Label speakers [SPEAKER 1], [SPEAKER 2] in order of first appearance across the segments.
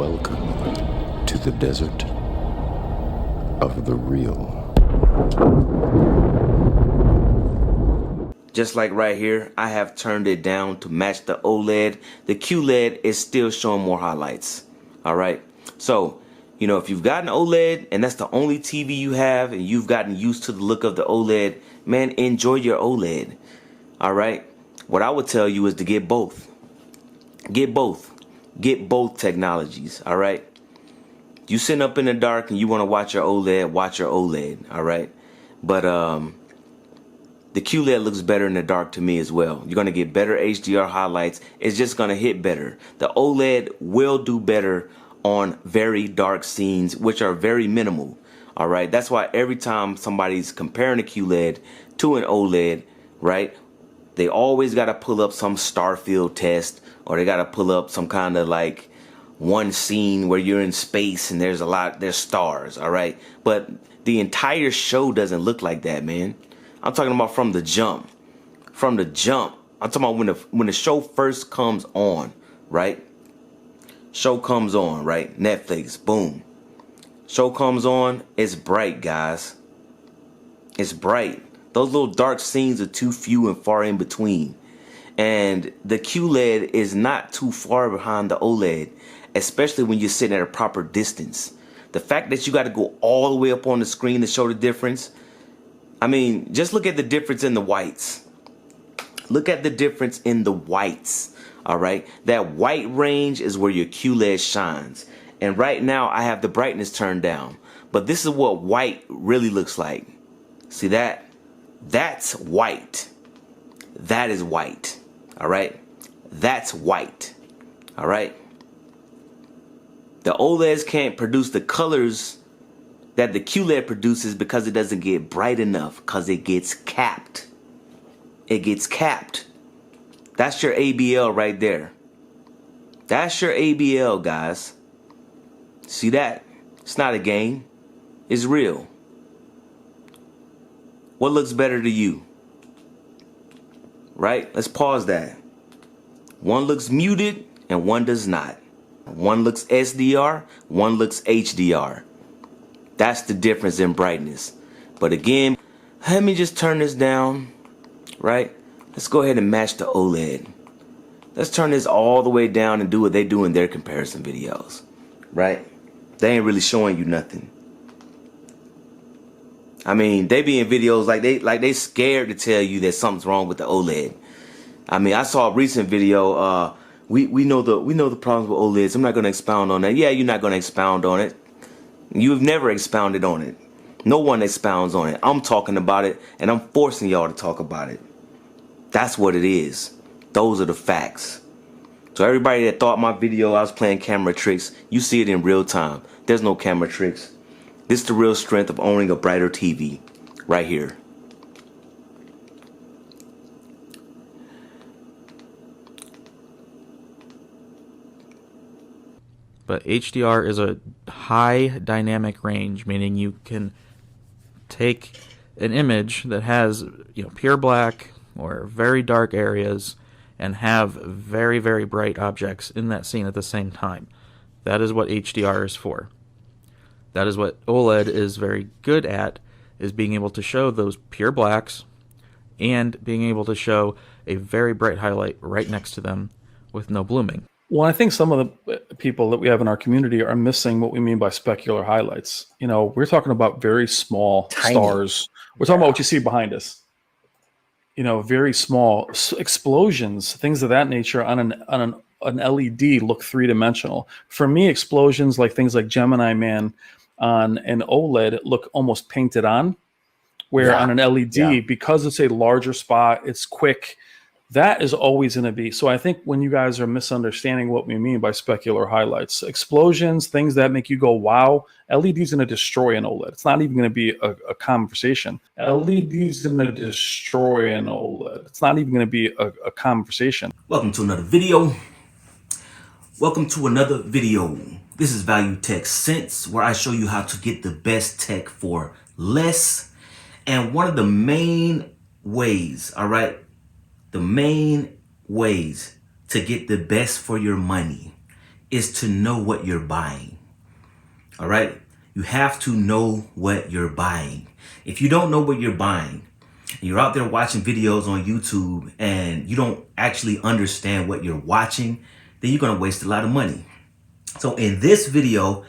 [SPEAKER 1] Welcome to the desert of the real.
[SPEAKER 2] Just like right here, I have turned it down to match the OLED. The QLED is still showing more highlights. All right. So, you know, if you've got an OLED and that's the only TV you have and you've gotten used to the look of the OLED, man, enjoy your OLED. All right. What I would tell you is to get both. Get both. Get both technologies. All right. You sitting up in the dark and you want to watch your OLED, watch your OLED. All right. But the QLED looks better in the dark to me as well. You're going to get better HDR highlights. It's just going to hit better. The OLED will do better on very dark scenes, which are very minimal. All right. That's why every time somebody's comparing a QLED to an OLED, right, they always got to pull up some Starfield test, or they got to pull up some kind of like one scene where you're in space and there's stars. All right. But the entire show doesn't look like that, man. I'm talking about from the jump. From the jump. I'm talking about when the show first comes on, right? Show comes on, right? Netflix, boom. Show comes on, it's bright, guys. It's bright. Those little dark scenes are too few and far in between. And the QLED is not too far behind the OLED, especially when you're sitting at a proper distance. The fact that you got to go all the way up on the screen to show the difference, I mean, just look at the difference in the whites. Look at the difference in the whites, all right? That white range is where your QLED shines. And right now, I have the brightness turned down. But this is what white really looks like. See that? That's white. That is white, all right? That's white, all right? The OLEDs can't produce the colors that the QLED produces because it doesn't get bright enough, because it gets capped. It gets capped. That's your ABL right there. That's your ABL, guys. See that? It's not a game. It's real. What looks better to you? Right? Let's pause that. One looks muted and one does not. One looks SDR, one looks HDR. That's the difference in brightness. But again, let me just turn this down, right? Let's go ahead and match the OLED. Let's turn this all the way down and do what they do in their comparison videos, right? They ain't really showing you nothing. I mean, they be in videos like they scared to tell you that something's wrong with the OLED. I mean, I saw a recent video. We know the problems with OLEDs. I'm not going to expound on that. Yeah, you're not going to expound on it. You've never expounded on it. No one expounds on it. I'm talking about it, and I'm forcing y'all to talk about it. That's what it is. Those are the facts. So everybody that thought my video I was playing camera tricks, you see it in real time. There's no camera tricks. This is the real strength of owning a brighter TV. Right here.
[SPEAKER 3] But HDR is a high dynamic range, meaning you can take an image that has, you know, pure black or very dark areas and have very, very bright objects in that scene at the same time. That is what HDR is for. That is what OLED is very good at, is being able to show those pure blacks and being able to show a very bright highlight right next to them with no blooming.
[SPEAKER 4] Well, I think some of the people that we have in our community are missing what we mean by specular highlights. You know, we're talking about very small stars. We're talking about what you see behind us. You know, very small explosions, things of that nature on an LED look three-dimensional. For me, explosions like things like Gemini Man on an OLED look almost painted on, where on an LED, because it's a larger spot, it's quick. That is always going to be. So I think when you guys are misunderstanding what we mean by specular highlights, explosions, things that make you go, wow, LED is going to destroy an OLED. It's not even going to be a conversation. LED is going to destroy an OLED. It's not even going to be a conversation.
[SPEAKER 2] Welcome to another video. Welcome to another video. This is Value Tech Sense, where I show you how to get the best tech for less. And one of the main ways, all right, the main ways to get the best for your money is to know what you're buying. All right? You have to know what you're buying. If you don't know what you're buying, and you're out there watching videos on YouTube and you don't actually understand what you're watching, then you're going to waste a lot of money. So in this video,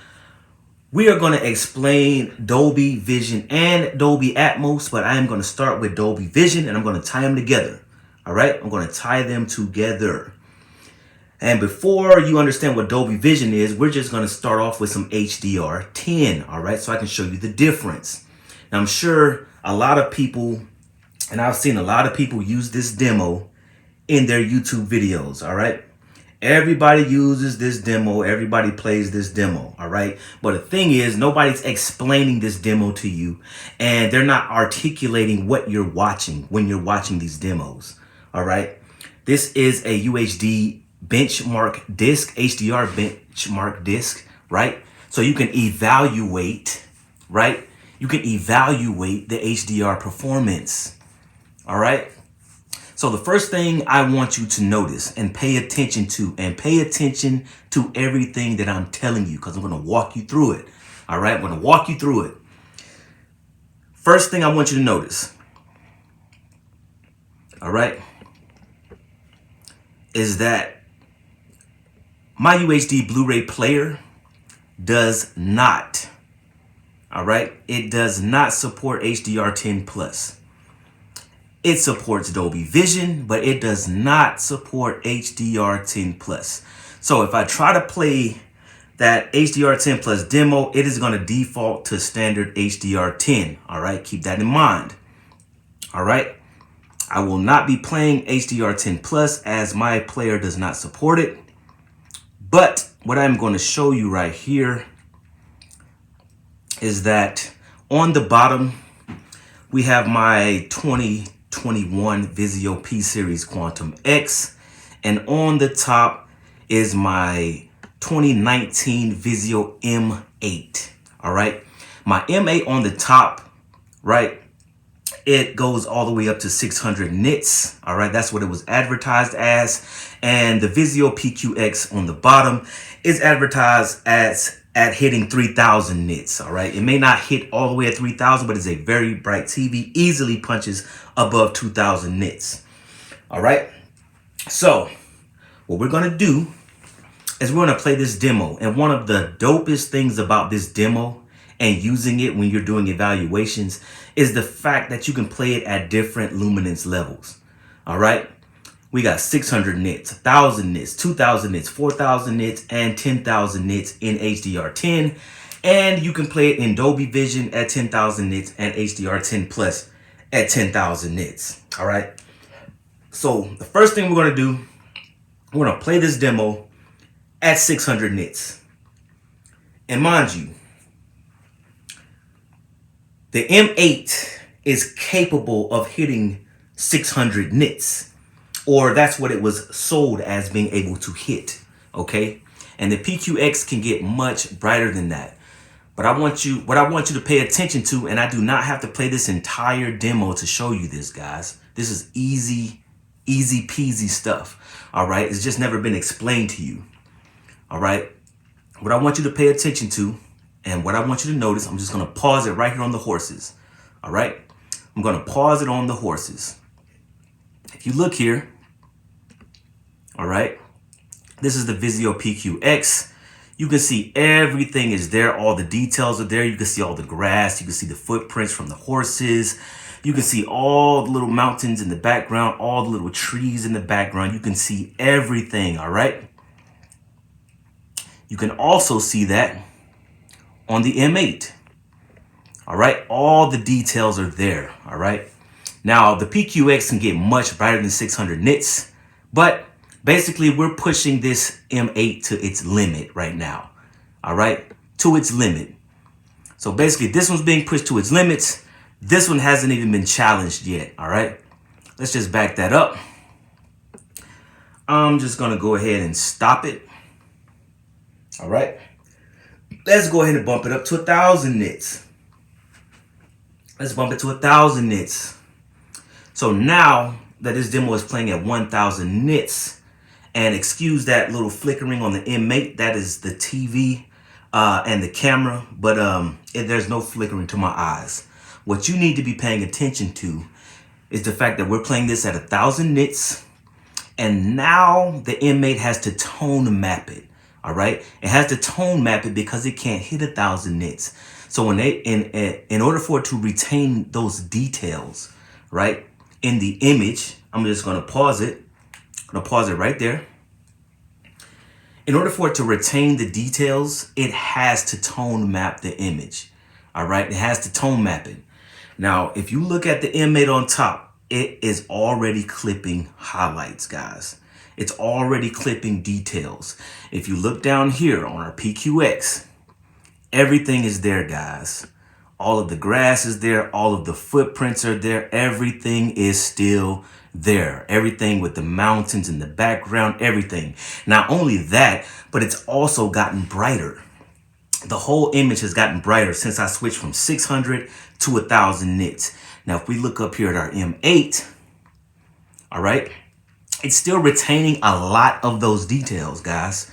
[SPEAKER 2] we are going to explain Dolby Vision and Dolby Atmos, but I am going to start with Dolby Vision and I'm going to tie them together. All right, I'm going to tie them together. And before you understand what Dolby Vision is, we're just going to start off with some HDR10. All right, so I can show you the difference. Now, I'm sure a lot of people, and I've seen a lot of people use this demo in their YouTube videos. All right. Everybody uses this demo. Everybody plays this demo. All right. But the thing is, nobody's explaining this demo to you and they're not articulating what you're watching when you're watching these demos. All right. This is a UHD benchmark disc, HDR benchmark disc, right? So you can evaluate, right? You can evaluate the HDR performance. All right. So the first thing I want you to notice and pay attention to everything that I'm telling you, because I'm going to walk you through it. All right. I'm going to walk you through it. First thing I want you to notice. All right. Is that my UHD Blu-ray player does not. All right. It does not support HDR10 plus. It supports Dolby Vision, but it does not support HDR10 plus. So if I try to play that HDR10 plus demo, it is going to default to standard HDR10. All right, keep that in mind. All right, I will not be playing HDR10 plus as my player does not support it. But what I'm going to show you right here is that on the bottom, we have my 2021 Vizio P Series Quantum X, and on the top is my 2019 Vizio M8. All right, my M8 on the top, right, it goes all the way up to 600 nits. All right, that's what it was advertised as. And the Vizio PQX on the bottom is advertised as at hitting 3000 nits. All right, it may not hit all the way at 3000, but it's a very bright TV, easily punches above 2000 nits. All right, so what we're gonna do is we're gonna play this demo. And one of the dopest things about this demo and using it when you're doing evaluations is the fact that you can play it at different luminance levels. All right, we got 600 nits, 1000 nits, 2000 nits, 4000 nits, and 10,000 nits in HDR10. And you can play it in Dolby Vision at 10,000 nits and HDR10 plus at 10,000 nits. All right. So the first thing we're going to do, we're going to play this demo at 600 nits. And mind you, the M8 is capable of hitting 600 nits. Or that's what it was sold as being able to hit, okay? And the PQX can get much brighter than that. But what I want you to pay attention to, and I do not have to play this entire demo to show you this, guys. This is easy peasy stuff, all right? It's just never been explained to you, all right? What I want you to pay attention to, and what I want you to notice, I'm just gonna pause it right here on the horses, all right? I'm gonna pause it on the horses. If you look here, all right, this is the Vizio PQX. You can see everything is there. All the details are there. You can see all the grass. You can see the footprints from the horses. You can see all the little mountains in the background, all the little trees in the background. You can see everything, all right? You can also see that on the M8, all right? All the details are there, all right? Now, the PQX can get much brighter than 600 nits, but basically we're pushing this M8 to its limit right now, all right? To its limit. So basically this one's being pushed to its limits. This one hasn't even been challenged yet, all right? Let's just back that up. I'm just gonna go ahead and stop it, all right? Let's go ahead and bump it up to 1000 nits. Let's bump it to 1000 nits. So now that this demo is playing at 1000 nits And excuse that little flickering on the M8. That is the TV and the camera, but there's no flickering to my eyes. What you need to be paying attention to is the fact that we're playing this at 1000 nits, and now the M8 has to tone map it. All right, it has to tone map it because it can't hit 1000 nits. So in order for it to retain those details, right, in the image, I'm just gonna pause it. I'm gonna pause it right there. In order for it to retain the details, it has to tone map the image. All right, it has to tone map it. Now, if you look at the M8 on top, it is already clipping highlights, guys. It's already clipping details. If you look down here on our PQX, everything is there, guys. All of the grass is there. All of the footprints are there. Everything is still there. Everything with the mountains in the background, everything. Not only that, but it's also gotten brighter. The whole image has gotten brighter since I switched from 600 to 1000 nits. Now, if we look up here at our M8, all right, it's still retaining a lot of those details, guys.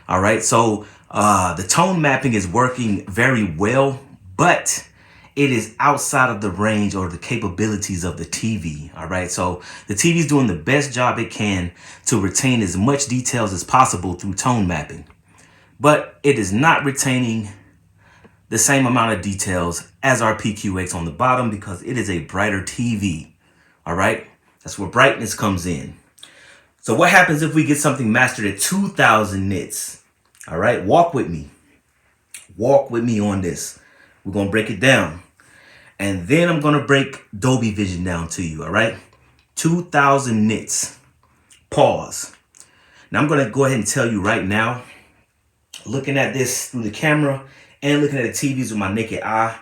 [SPEAKER 2] All right, so the tone mapping is working very well, but it is outside of the range or the capabilities of the TV. All right, so the TV is doing the best job it can to retain as much details as possible through tone mapping, but it is not retaining the same amount of details as our PQX on the bottom because it is a brighter TV. All right, that's where brightness comes in. So what happens if we get something mastered at 2000 nits? All right, walk with me. Walk with me on this. We're going to break it down. And then I'm going to break Dolby Vision down to you, all right? 2000 nits. Pause. Now I'm going to go ahead and tell you right now, looking at this through the camera and looking at the TVs with my naked eye,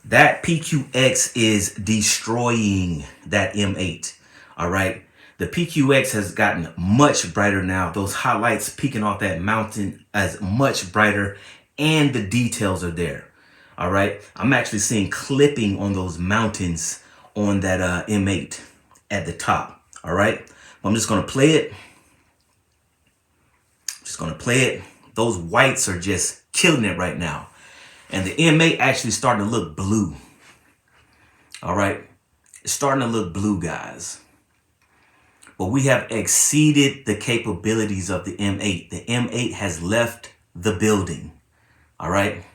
[SPEAKER 2] that PQX is destroying that M8, all right? The PQX has gotten much brighter now. Those highlights peeking off that mountain as much brighter, and the details are there. All right, I'm actually seeing clipping on those mountains on that M8 at the top. All right, I'm just gonna play it. Just gonna play it. Those whites are just killing it right now, and the M8 actually starting to look blue. All right, it's starting to look blue, guys. But we have exceeded the capabilities of the M8. The M8 has left the building. All right.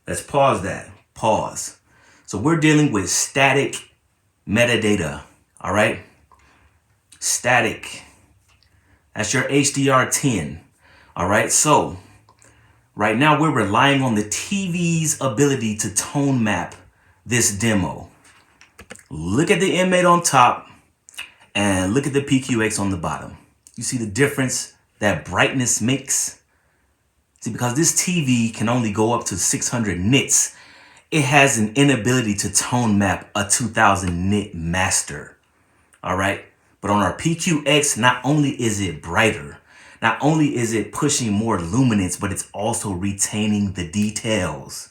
[SPEAKER 2] Let's pause that. Pause. So we're dealing with static metadata. All right. Static. That's your HDR10. All right. So right now we're relying on the TV's ability to tone map this demo. Look at the M8 on top and look at the PQX on the bottom. You see the difference that brightness makes? See, because this TV can only go up to 600 nits, it has an inability to tone map a 2000 nit master. All right. But on our PQX, not only is it brighter, not only is it pushing more luminance, but it's also retaining the details.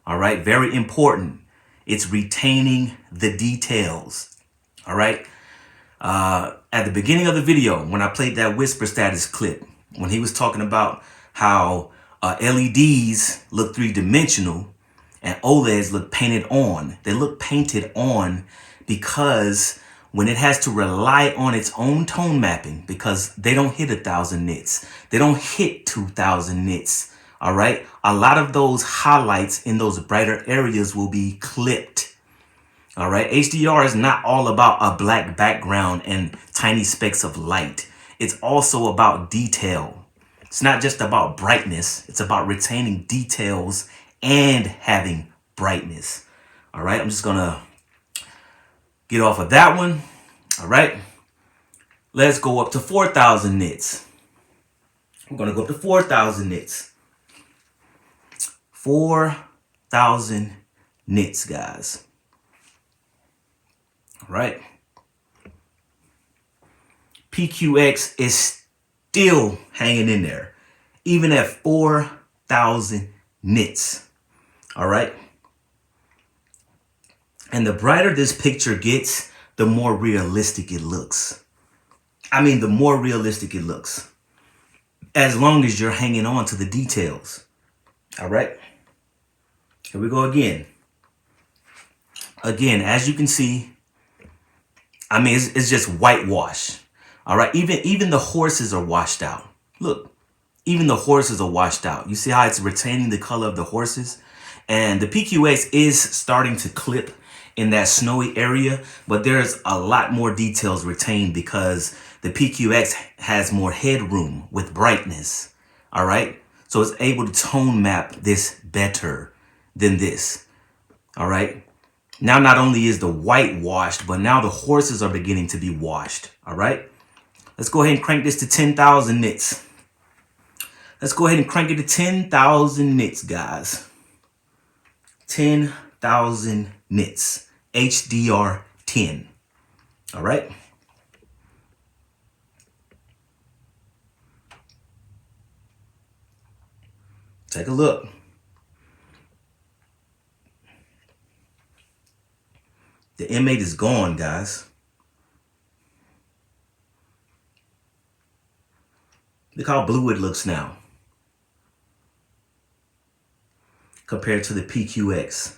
[SPEAKER 2] All right. Very important. It's retaining the details. All right. At the beginning of the video, when I played that Whisper Status clip, when he was talking about how LEDs look three-dimensional and OLEDs look painted on. They look painted on because when it has to rely on its own tone mapping, because they don't hit 1000 nits, they don't hit 2000 nits. All right, a lot of those highlights in those brighter areas will be clipped. All right, HDR is not all about a black background and tiny specks of light. It's also about detail. It's not just about brightness. It's about retaining details and having brightness. All right, I'm just gonna get off of that one. All right, let's go up to 4000 nits. I'm gonna go up to 4000 nits. 4000 nits, guys. All right. PQX is still hanging in there, even at 4000 nits. All right. And the brighter this picture gets, the more realistic it looks. I mean, the more realistic it looks, as long as you're hanging on to the details. All right, here we go again. Again, as you can see, I mean, it's just whitewash. All right, even the horses are washed out. Look, even the horses are washed out. You see how it's retaining the color of the horses? And the PQX is starting to clip in that snowy area, but there's a lot more details retained because the PQX has more headroom with brightness. All right, so it's able to tone map this better than this. All right, now not only is the white washed, but now the horses are beginning to be washed. All right, let's go ahead and crank this to 10,000 nits. Let's go ahead and crank it to 10,000 nits, guys. 10,000 nits, HDR 10. All right. Take a look. The M8 is gone, guys. Look how blue it looks now compared to the PQX.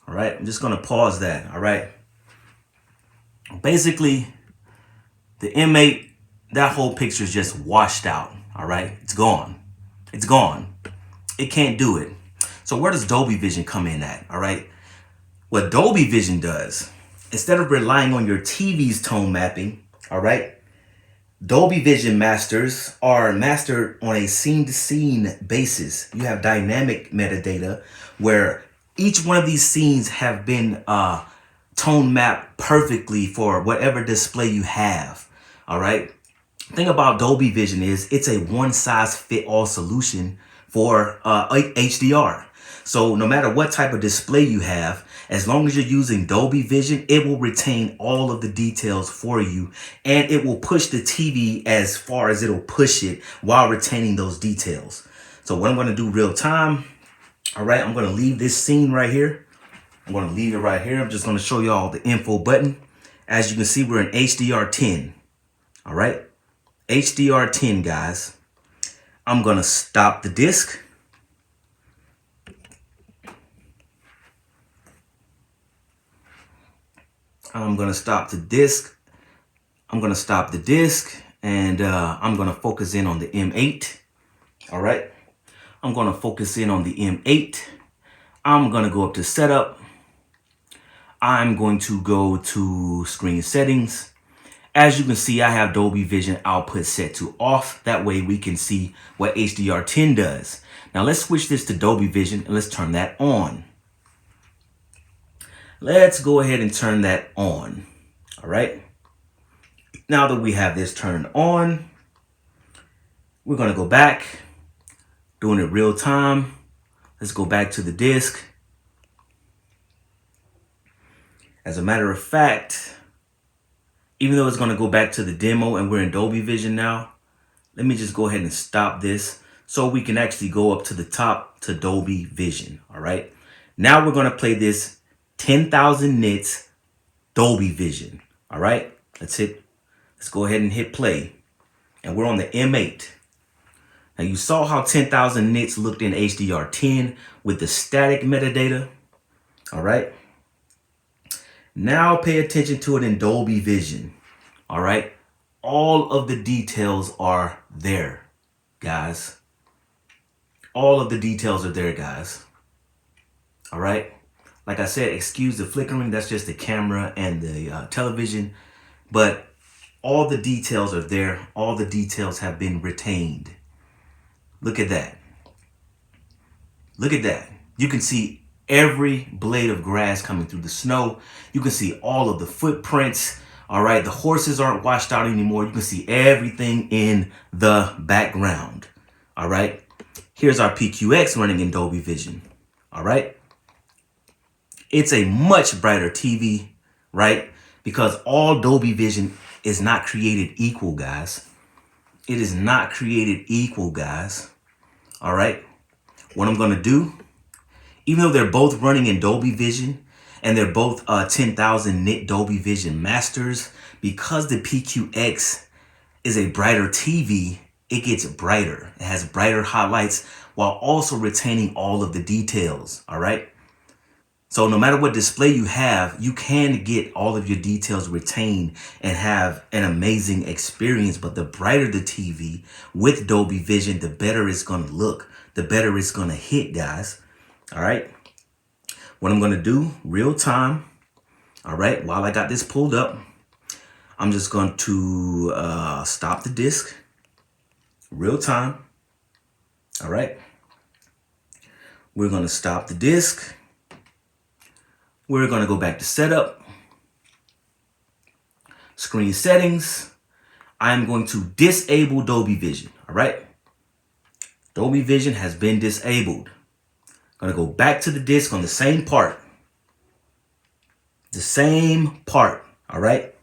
[SPEAKER 2] All right, I'm just going to pause that. All right. Basically, the M8, that whole picture is just washed out. All right, it's gone. It's gone. It can't do it. So where does Dolby Vision come in at? All right. What Dolby Vision does, instead of relying on your TV's tone mapping, all right, Dolby Vision masters are mastered on a scene-to-scene basis. You have dynamic metadata where each one of these scenes have been tone mapped perfectly for whatever display you have. All right. The thing about Dolby Vision is it's a one-size-fit-all solution for HDR. So no matter what type of display you have, as long as you're using Dolby Vision, it will retain all of the details for you, and it will push the TV as far as it'll push it while retaining those details. So what I'm going to do real time, all right, I'm going to leave this scene right here. I'm going to leave it right here. I'm just going to show you all the info button. As you can see, we're in HDR 10. All right, HDR 10, guys. I'm going to stop the disc. I'm going to stop the disc. I'm going to stop the disc, and I'm going to focus in on the M8. All right. I'm going to focus in on the M8. I'm going to go up to setup. I'm going to go to screen settings. As you can see, I have Dolby Vision output set to off. That way we can see what HDR 10 does. Now let's switch this to Dolby Vision and let's turn that on. Let's go ahead and turn that on. All right. Now that we have this turned on, we're going to go back, doing it real time. Let's go back to the disc. As a matter of fact, even though it's going to go back to the demo and we're in Dolby Vision now, let me just go ahead and stop this so we can actually go up to the top to Dolby Vision. All right. Now we're going to play this 10,000 nits Dolby Vision. All right. Let's go ahead and hit play. And we're on the M8. Now you saw how 10,000 nits looked in HDR 10 with the static metadata. All right. Now pay attention to it in Dolby Vision. All right. All of the details are there, guys. All of the details are there, guys. All right. Like I said, excuse the flickering. That's just the camera and the television. But all the details are there. All the details have been retained. Look at that. Look at that. You can see every blade of grass coming through the snow. You can see all of the footprints. All right. The horses aren't washed out anymore. You can see everything in the background. All right. Here's our PQX running in Dolby Vision. All right. It's a much brighter TV, right? Because all Dolby Vision is not created equal, guys. It is not created equal, guys. All right. What I'm going to do, even though they're both running in Dolby Vision and they're both 10,000 nit Dolby Vision masters. Because the PQX is a brighter TV, it gets brighter. It has brighter highlights while also retaining all of the details, all right? So no matter what display you have, you can get all of your details retained and have an amazing experience. But the brighter the TV with Dolby Vision, the better it's going to look, the better it's going to hit, guys. All right. What I'm going to do, real time. All right. While I got this pulled up, I'm just going to stop the disc. Real time. All right. We're going to stop the disc. We're going to go back to setup, screen settings. I'm going to disable Dolby Vision. All right. Dolby Vision has been disabled. I'm going to go back to the disc on the same part. The same part. All right.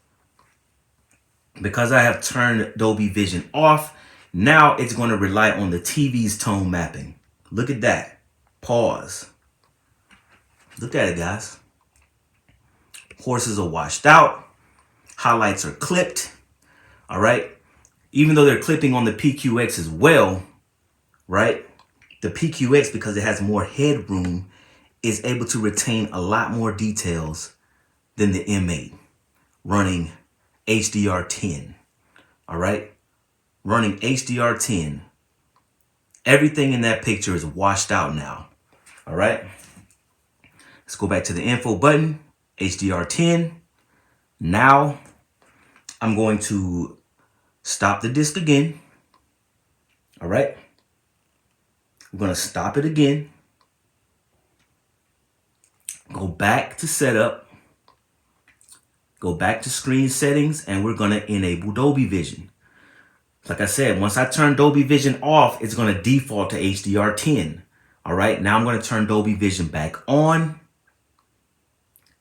[SPEAKER 2] Because I have turned Dolby Vision off, now it's going to rely on the TV's tone mapping. Look at that. Pause. Look at it, guys. Horses are washed out. Highlights are clipped. All right. Even though they're clipping on the PQX as well, right? The PQX, because it has more headroom, is able to retain a lot more details than the M8 running HDR10. All right. Running HDR10. Everything in that picture is washed out now. All right. Let's go back to the info button. HDR10. Now I'm going to stop the disc again. All right. I'm going to stop it again. Go back to setup. Go back to screen settings, and we're going to enable Dolby Vision. Like I said, once I turn Dolby Vision off, it's going to default to HDR10. All right. Now I'm going to turn Dolby Vision back on.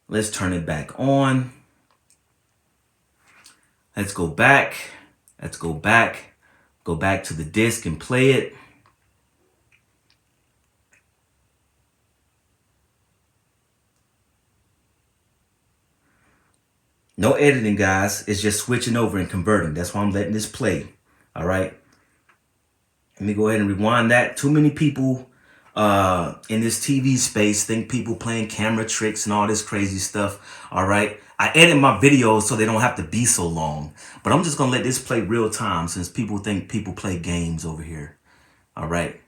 [SPEAKER 2] Let's turn it back on. Let's go back. Let's go back. Go back to the disc and play it. No editing, guys. It's just switching over and converting. That's why I'm letting this play. All right. Let me go ahead and rewind that. Too many people in this TV space think people playing camera tricks and all this crazy stuff. All right. I edit my videos so they don't have to be so long. But I'm just going to let this play real time since people think people play games over here. All right.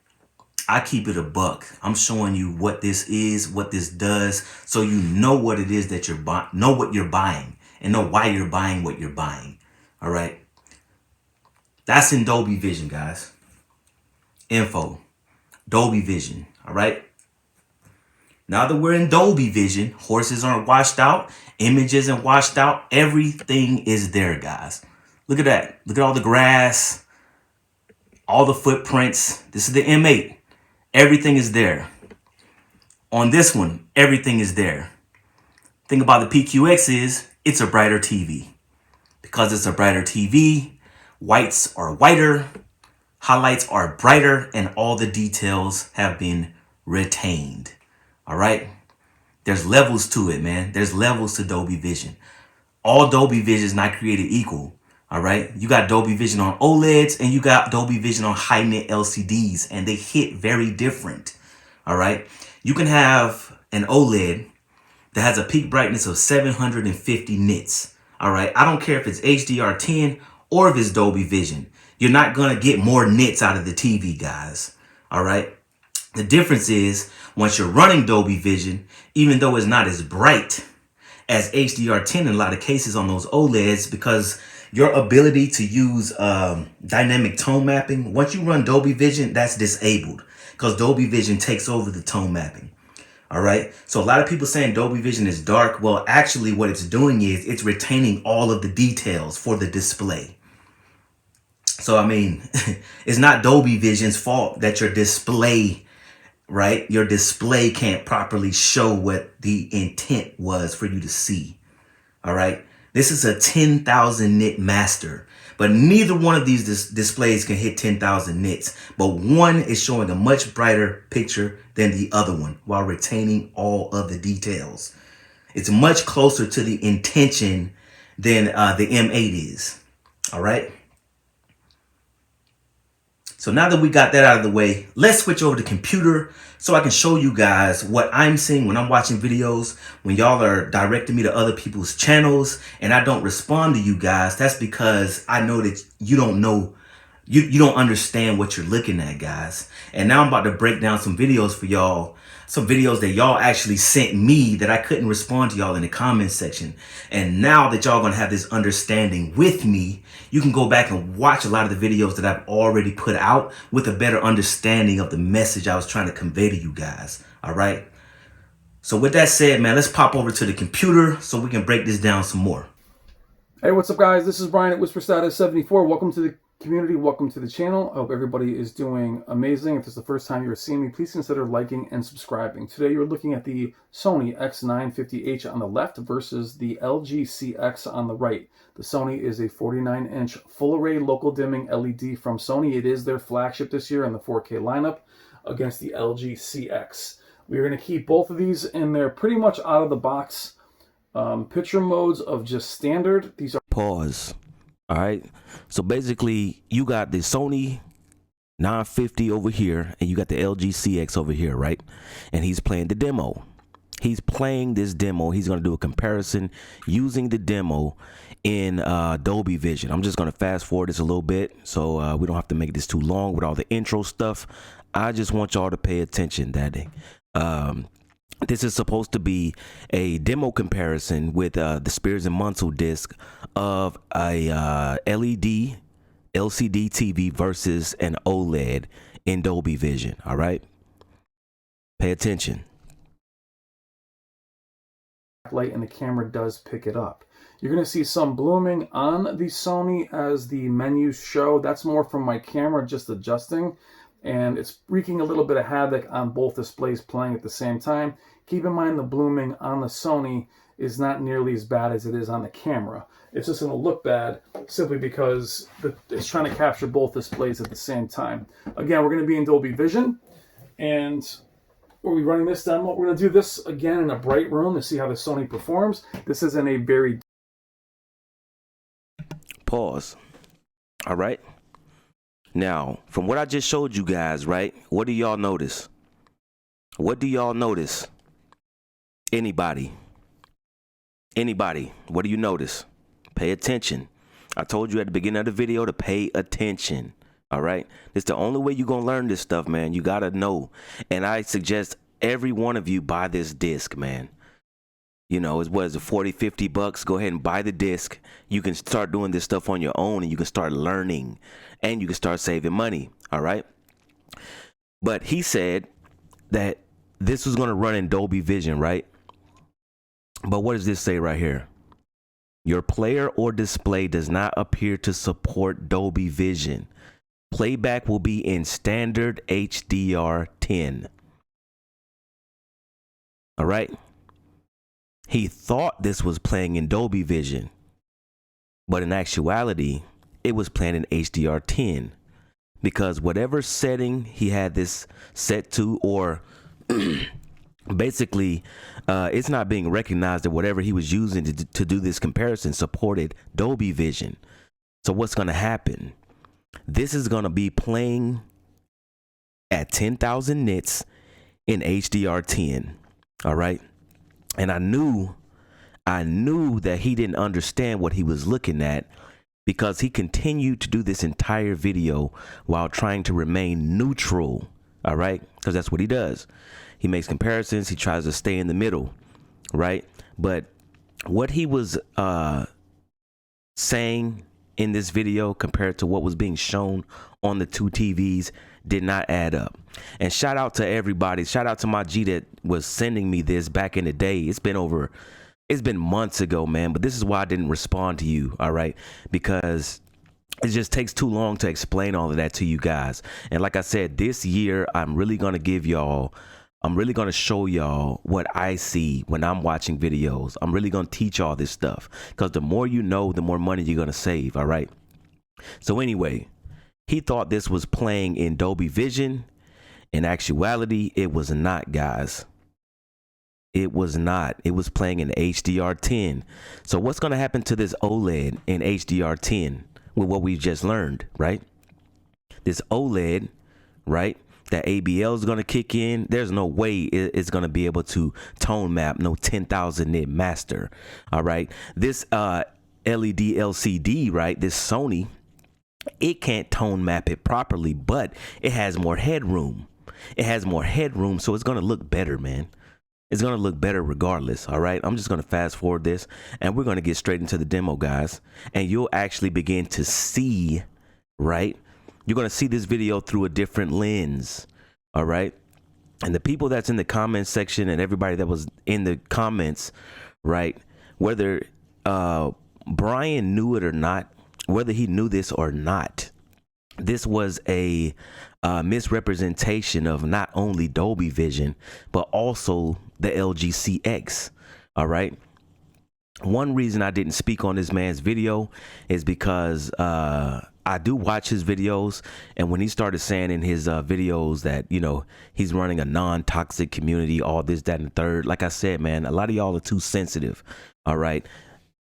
[SPEAKER 2] I keep it a buck. I'm showing you what this is, what this does, so you know what it is that you're buying, know what you're buying, and know why you're buying what you're buying. All right. That's in Dolby Vision, guys. Info. Dolby Vision. All right. Now that we're in Dolby Vision, horses aren't washed out. Image isn't washed out. Everything is there, guys. Look at that. Look at all the grass, all the footprints. This is the M8. Everything is there. On this one, everything is there. Thing about the PQX is it's a brighter TV. Because it's a brighter TV, whites are whiter, highlights are brighter, and all the details have been retained. All right. There's levels to it, man. There's levels to Dolby Vision. All Dolby Vision is not created equal. All right. You got Dolby Vision on OLEDs and you got Dolby Vision on high nit LCDs, and they hit very different. All right. You can have an OLED that has a peak brightness of 750 nits. All right. I don't care if it's HDR10 or if it's Dolby Vision. You're not going to get more nits out of the TV, guys. All right. The difference is once you're running Dolby Vision, even though it's not as bright as HDR10 in a lot of cases on those OLEDs, because your ability to use dynamic tone mapping, once you run Dolby Vision, that's disabled because Dolby Vision takes over the tone mapping. All right. So a lot of people saying Dolby Vision is dark. Well, actually what it's doing is it's retaining all of the details for the display. So, I mean, it's not Dolby Vision's fault that your display, right? Your display can't properly show what the intent was for you to see. All right. This is a 10,000 nit master, but neither one of these displays can hit 10,000 nits. But one is showing a much brighter picture than the other one while retaining all of the details. It's much closer to the intention than the M8 is. All right. So now that we got that out of the way, let's switch over to computer so I can show you guys what I'm seeing when I'm watching videos. When y'all are directing me to other people's channels and I don't respond to you guys, that's because I know that you don't know, you don't understand what you're looking at, guys. And now I'm about to break down some videos for y'all. Some videos that y'all actually sent me that I couldn't respond to y'all in the comment section. And now that y'all gonna have this understanding with me, you can go back and watch a lot of the videos that I've already put out with a better understanding of the message I was trying to convey to you guys. All right. So with that said, man, let's pop over to the computer so we can break this down some more.
[SPEAKER 4] Hey, what's up, guys? This is Brian at Whisper Status 74. Welcome to the community. Welcome to the channel. I hope everybody is doing amazing. If this is the first time you're seeing me, please consider liking and subscribing. Today, you're looking at the Sony X950H on the left versus the LG CX on the right. The Sony is a 49-inch full-array local dimming LED from Sony. It is their flagship this year in the 4K lineup against the LG CX. We're going to keep both of these in their pretty much out-of-the-box picture modes of just standard. These are
[SPEAKER 2] Pause. All right. So basically, you got the Sony 950 over here, and you got the LG CX over here, right? And he's playing the demo. He's playing this demo. He's going to do a comparison using the demo in Dolby Vision. I'm just going to fast forward this a little bit so we don't have to make this too long with all the intro stuff. I just want y'all to pay attention, Daddy. This is supposed to be a demo comparison with the Spears and Munsell disc of a LED LCD TV versus an OLED in Dolby Vision. All right, pay attention.
[SPEAKER 4] Light and the camera does pick it up. You're going to see some blooming on the Sony as the menus show. That's more from my camera just adjusting, and it's wreaking a little bit of havoc on both displays playing at the same time. Keep in mind the blooming on the Sony is not nearly as bad as it is on the camera. It's just going to look bad simply because it's trying to capture both displays at the same time. Again, we're going to be in Dolby Vision, and we'll be running this demo. We're going to do this again in a bright room to see how the Sony performs. This is in a very...
[SPEAKER 2] Pause. All right. Now, from what I just showed you guys, right? What do y'all notice? What do y'all notice? Anybody? Anybody? What do you notice? Pay attention. I told you at the beginning of the video to pay attention. All right? It's the only way you're going to learn this stuff, man. You got to know. And I suggest every one of you buy this disc, man. You know, what is it, 40, 50 bucks? Go ahead and buy the disc. You can start doing this stuff on your own, and you can start learning, and you can start saving money. All right. But he said that this was going to run in Dolby Vision, right? But what does this say right here? Your player or display does not appear to support Dolby Vision. Playback will be in standard HDR10. All right. He thought this was playing in Dolby Vision, but in actuality, it was playing in HDR10 because whatever setting he had this set to, or basically, it's not being recognized that whatever he was using to do this comparison supported Dolby Vision. So what's going to happen? This is going to be playing at 10,000 nits in HDR10. All right. And I knew that he didn't understand what he was looking at because he continued to do this entire video while trying to remain neutral. All right. Because that's what he does. He makes comparisons. He tries to stay in the middle. Right. But what he was saying in this video compared to what was being shown on the two TVs did not add up. And shout out to everybody. Shout out to my G that was sending me this back in the day. It's been months ago, man. But this is why I didn't respond to you. All right. Because it just takes too long to explain all of that to you guys. And like I said, this year, I'm really going to show y'all what I see when I'm watching videos. I'm really going to teach y'all this stuff because the more you know, the more money you're going to save. All right. So anyway, he thought this was playing in Dolby Vision. In actuality, it was not, guys. It was not. It was playing in HDR10. So what's going to happen to this OLED in HDR10 with what we've just learned, right? This OLED, right? That ABL is going to kick in. There's no way it's going to be able to tone map no 10,000 nit master. All right. This LED LCD, right? This Sony, it can't tone map it properly, but it has more headroom. It has more headroom, so it's going to look better, man. It's going to look better regardless, all right? I'm just going to fast forward this, and we're going to get straight into the demo, guys. And you'll actually begin to see, right? You're going to see this video through a different lens, all right? And the people that's in the comments section and everybody that was in the comments, right, whether Brian knew it or not, whether he knew this or not, this was a misrepresentation of not only Dolby Vision, but also the LG CX. All right. One reason I didn't speak on this man's video is because I do watch his videos. And when he started saying in his videos that, you know, he's running a non-toxic community, all this, that, and the third, like I said, man, a lot of y'all are too sensitive. All right.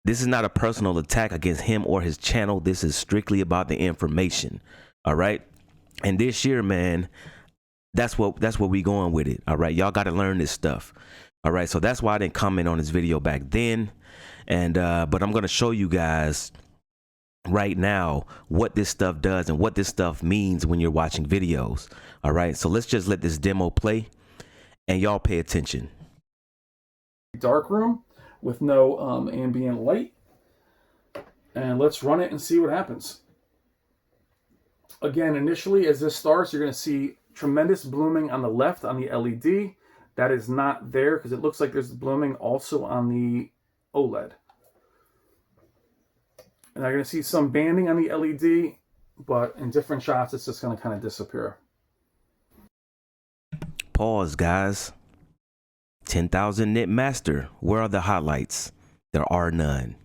[SPEAKER 2] This is not a personal attack against him or his channel. This is strictly about the information. All right. And this year, man, that's what we going with it. All right. Y'all got to learn this stuff. All right. So that's why I didn't comment on this video back then. And but I'm going to show you guys right now what this stuff does and what this stuff means when you're watching videos. All right. So let's just let this demo play and y'all pay attention.
[SPEAKER 4] Dark room with no ambient light. And let's run it and see what happens. Again, initially, as this starts, you're going to see tremendous blooming on the left on the LED. That is not there because it looks like there's blooming also on the OLED. And you're going to see some banding on the LED, but in different shots, it's just going to kind of disappear.
[SPEAKER 2] Pause, guys. 10,000 nit master. Where are the highlights? There are none.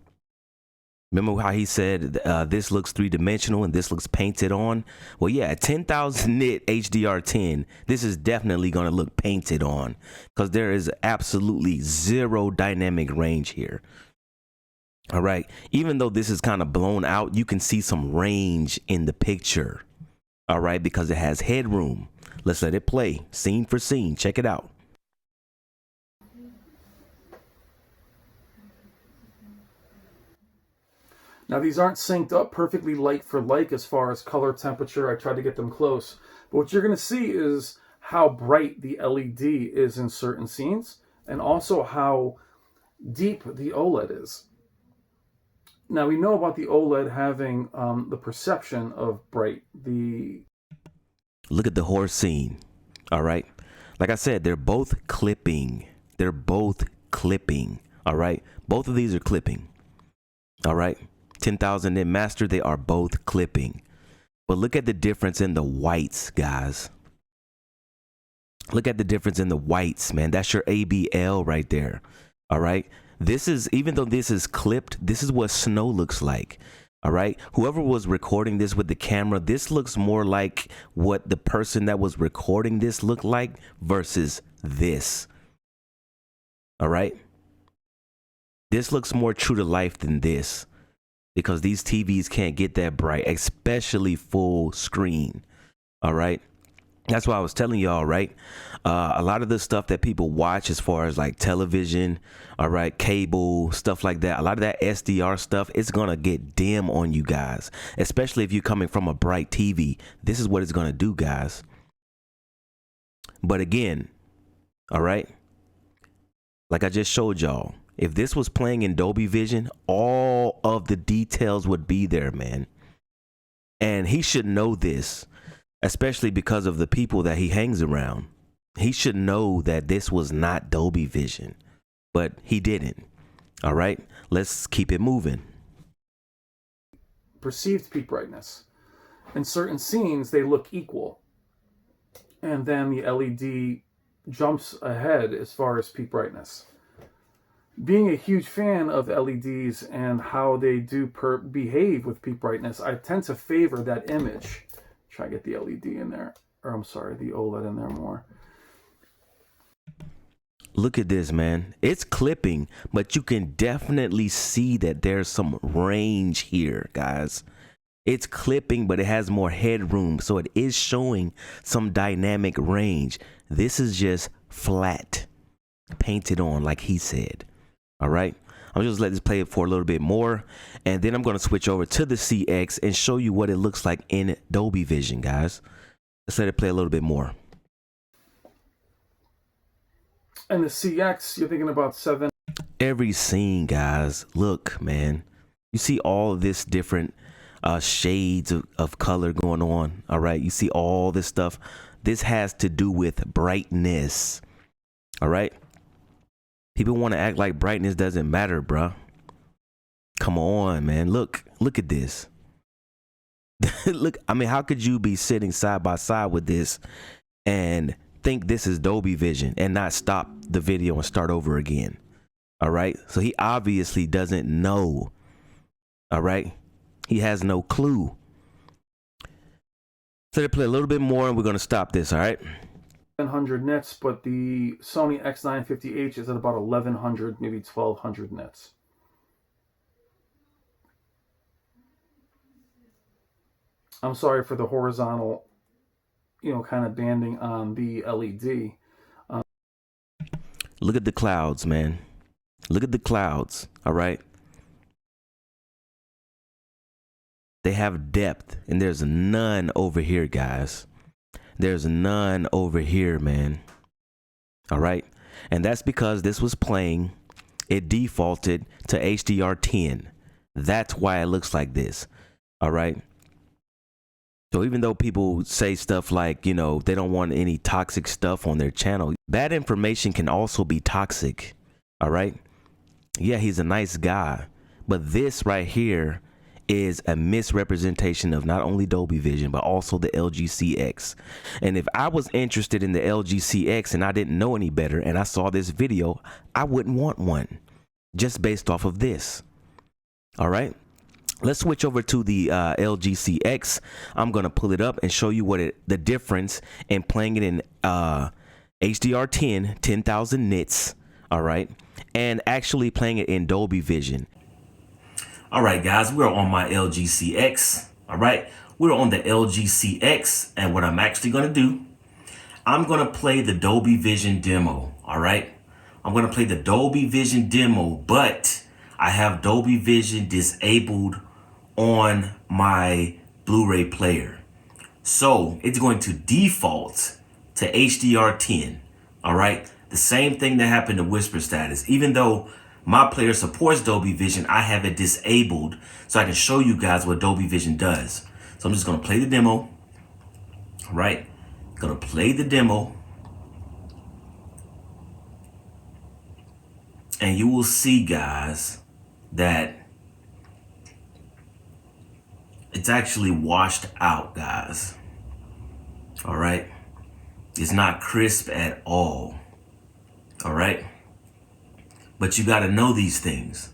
[SPEAKER 2] Remember how he said this looks three-dimensional and this looks painted on? Well, yeah, at 10,000 nit HDR10, this is definitely going to look painted on because there is absolutely zero dynamic range here. All right. Even though this is kind of blown out, you can see some range in the picture. All right, because it has headroom. Let's let it play scene for scene. Check it out.
[SPEAKER 4] Now, these aren't synced up perfectly like for like as far as color, temperature. I tried to get them close. But what you're going to see is how bright the LED is in certain scenes and also how deep the OLED is. Now, we know about the OLED having the perception of bright.
[SPEAKER 2] Look at the horse scene. All right. Like I said, they're both clipping. They're both clipping. All right. Both of these are clipping. All right. 10,000 nit master, they are both clipping. But look at the difference in the whites, guys. Look at the difference in the whites, man. That's your ABL right there. All right. This is, even though this is clipped, this is what snow looks like. All right. Whoever was recording this with the camera, this looks more like what the person that was recording this looked like versus this. All right. This looks more true to life than this. Because these TVs can't get that bright, especially full screen. All right. That's why I was telling y'all, right? A lot of the stuff that people watch as far as like television, all right, cable, stuff like that. A lot of that SDR stuff, it's going to get dim on you guys, especially if you're coming from a bright TV. This is what it's going to do, guys. But again, all right, like I just showed y'all. If this was playing in Dolby Vision, all of the details would be there, man. And he should know this, especially because of the people that he hangs around. He should know that this was not Dolby Vision, but he didn't. All right, let's keep it moving.
[SPEAKER 4] Perceived peak brightness. In certain scenes, they look equal. And then the LED jumps ahead as far as peak brightness. Being a huge fan of LEDs and how they do behave with peak brightness, I tend to favor that image. Try to get the LED in there, or I'm sorry, the OLED in there more.
[SPEAKER 2] Look at this, man. It's clipping, but you can definitely see that there's some range here, guys. It's clipping, but it has more headroom, so it is showing some dynamic range. This is just flat, painted on like he said. All right, I'm just let this play it for a little bit more, and then I'm going to switch over to the CX and show you what it looks like in Dolby Vision, guys. Let's let it play a little bit more.
[SPEAKER 4] And the CX, you're thinking about 7.
[SPEAKER 2] Every scene, guys, look, man, you see all of this different shades of color going on. All right, you see all this stuff. This has to do with brightness. All right, people want to act like brightness doesn't matter, bruh. Come on, man. Look at this. Look, I mean, how could you be sitting side by side with this and think this is Dolby Vision and not stop the video and start over again? All right, so he obviously doesn't know. All right, he has no clue. So they play a little bit more and we're going to stop this. All right,
[SPEAKER 4] 700 nits, but the Sony X950H is at about 1100, maybe 1200 nits. I'm sorry for the horizontal, kind of banding on the LED.
[SPEAKER 2] Look at the clouds, man. Look at the clouds. All right, they have depth, and there's none over here, guys. There's none over here, man. All right, and that's because this was playing. It defaulted to HDR10. That's why it looks like this. All right. So even though people say stuff like, they don't want any toxic stuff on their channel, bad information can also be toxic. All right. Yeah, he's a nice guy, but this right here is a misrepresentation of not only Dolby Vision, but also the LG CX. And if I was interested in the LG CX and I didn't know any better and I saw this video, I wouldn't want one just based off of this. All right. Let's switch over to the LG CX. I'm going to pull it up and show you the difference in playing it in HDR10, 10,000 nits, all right, and actually playing it in Dolby Vision. All right, guys, we're on my LG CX, all right? We're on the LG CX, and what I'm actually going to do, I'm going to play the Dolby Vision demo, all right? I'm going to play the Dolby Vision demo, but I have Dolby Vision disabled on my Blu-ray player. So it's going to default to HDR10. All right. The same thing that happened to Whisper Status. Even though my player supports Dolby Vision, I have it disabled so I can show you guys what Dolby Vision does. So I'm just going to play the demo. All right. Going to play the demo. And you will see, guys, that it's actually washed out, guys. All right. It's not crisp at all. All right. But you got to know these things.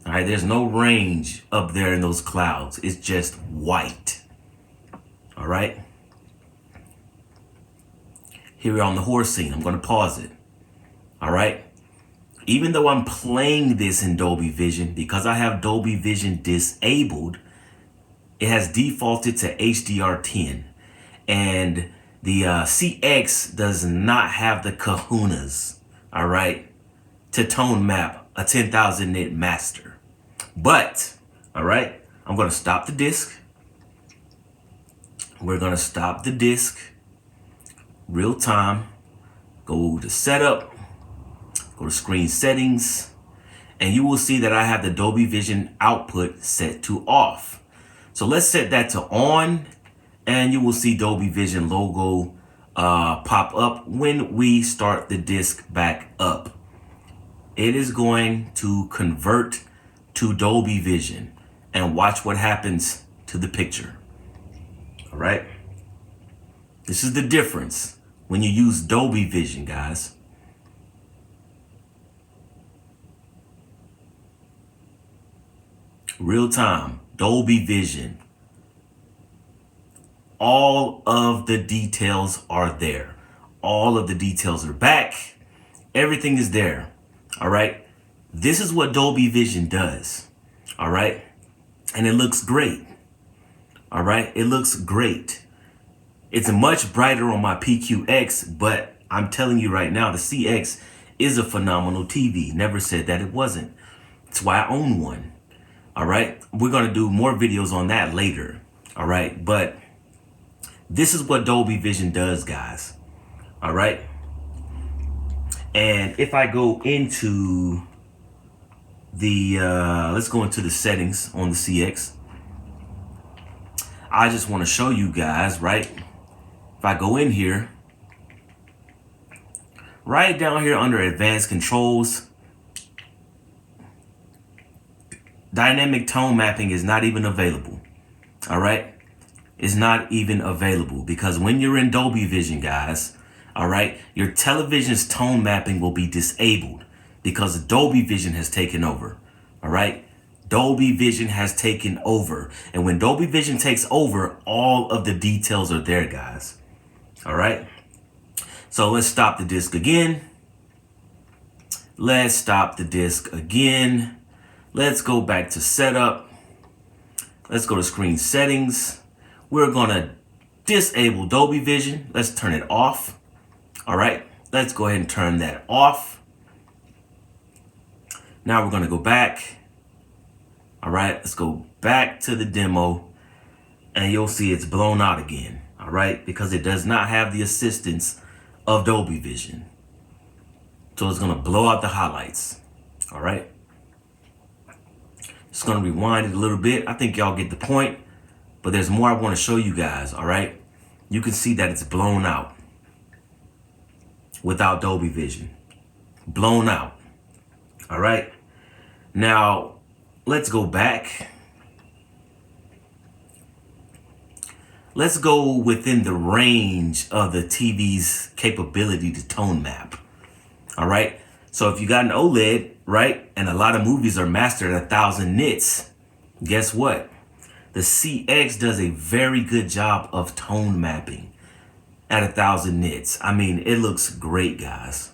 [SPEAKER 2] All right. There's no range up there in those clouds. It's just white. All right. Here we're on the horse scene. I'm going to pause it. All right. Even though I'm playing this in Dolby Vision, because I have Dolby Vision disabled, it has defaulted to HDR10. And the CX does not have the kahunas, all right, to tone map a 10,000 nit master. But, all right, I'm going to stop the disc. We're going to stop the disc. Real time. Go to setup. Go to screen settings. And you will see that I have the Dolby Vision output set to off. So let's set that to on, and you will see Dolby Vision logo pop up when we start the disc back up. It is going to convert to Dolby Vision, and watch what happens to the picture. All right. This is the difference when you use Dolby Vision, guys. Real time, Dolby Vision. All of the details are there. All of the details are back. Everything is there. All right. This is what Dolby Vision does. All right. And it looks great. All right. It looks great. It's much brighter on my PQX, but I'm telling you right now, the CX is a phenomenal TV. Never said that it wasn't. That's why I own one. All right. We're going to do more videos on that later. All right. But this is what Dolby Vision does, guys. All right. And if I go into the, let's go into the settings on the CX. I just want to show you guys, right? If I go in here, right down here under advanced controls, dynamic tone mapping is not even available. All right. It's not even available because when you're in Dolby Vision, guys, all right, your television's tone mapping will be disabled because Dolby Vision has taken over. All right. Dolby Vision has taken over. And when Dolby Vision takes over, all of the details are there, guys. All right. So let's stop the disc again. Let's stop the disc again. Let's go back to setup. Let's go to screen settings. We're going to disable Dolby Vision. Let's turn it off. All right. Let's go ahead and turn that off. Now we're going to go back. All right. Let's go back to the demo and you'll see it's blown out again. All right. Because it does not have the assistance of Dolby Vision. So it's going to blow out the highlights. All right. Just going to rewind it a little bit. I think y'all get the point, but there's more I want to show you guys. All right. You can see that it's blown out without Dolby Vision. Blown out. All right. Now let's go back. Let's go within the range of the TV's capability to tone map. All right. So if you got an OLED, right, and a lot of movies are mastered at 1,000 nits, guess what? The CX does a very good job of tone mapping at 1,000 nits. I mean, it looks great, guys.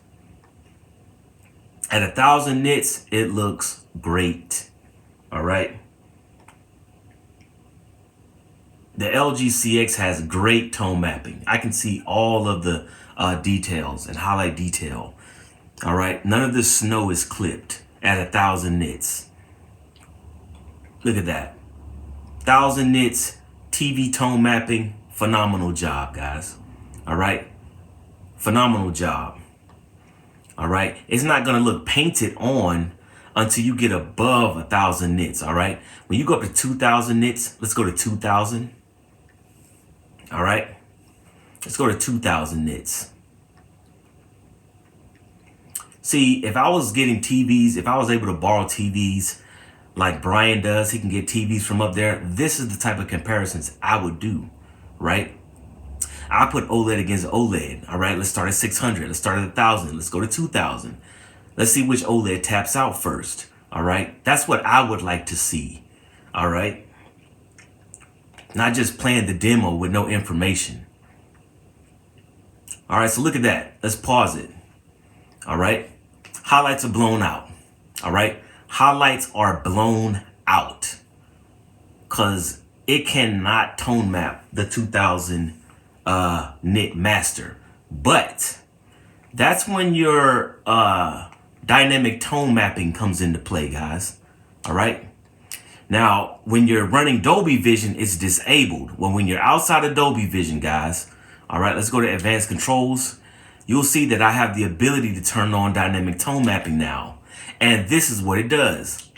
[SPEAKER 2] At 1,000 nits, it looks great. All right. The LG CX has great tone mapping. I can see all of the details and highlight detail. All right. None of the snow is clipped at 1,000 nits. Look at that. 1,000 nits, TV tone mapping. Phenomenal job, guys. All right. Phenomenal job. All right. It's not going to look painted on until you get above 1,000 nits. All right. When you go up to 2,000 nits, let's go to 2,000. All right. Let's go to 2,000 nits. See, if I was getting TVs, if I was able to borrow TVs like Brian does, he can get TVs from up there. This is the type of comparisons I would do, right? I put OLED against OLED. All right, let's start at 600. Let's start at 1,000. Let's go to 2,000. Let's see which OLED taps out first. All right, that's what I would like to see. All right, not just playing the demo with no information. All right, so look at that. Let's pause it. All right, highlights are blown out. All right, highlights are blown out because it cannot tone map the 2,000 nit master. But that's when your dynamic tone mapping comes into play, guys. All right. Now, when you're running Dolby Vision, it's disabled. Well, when you're outside of Dolby Vision, guys, all right, let's go to advanced controls. You'll see that I have the ability to turn on dynamic tone mapping now. And this is what it does.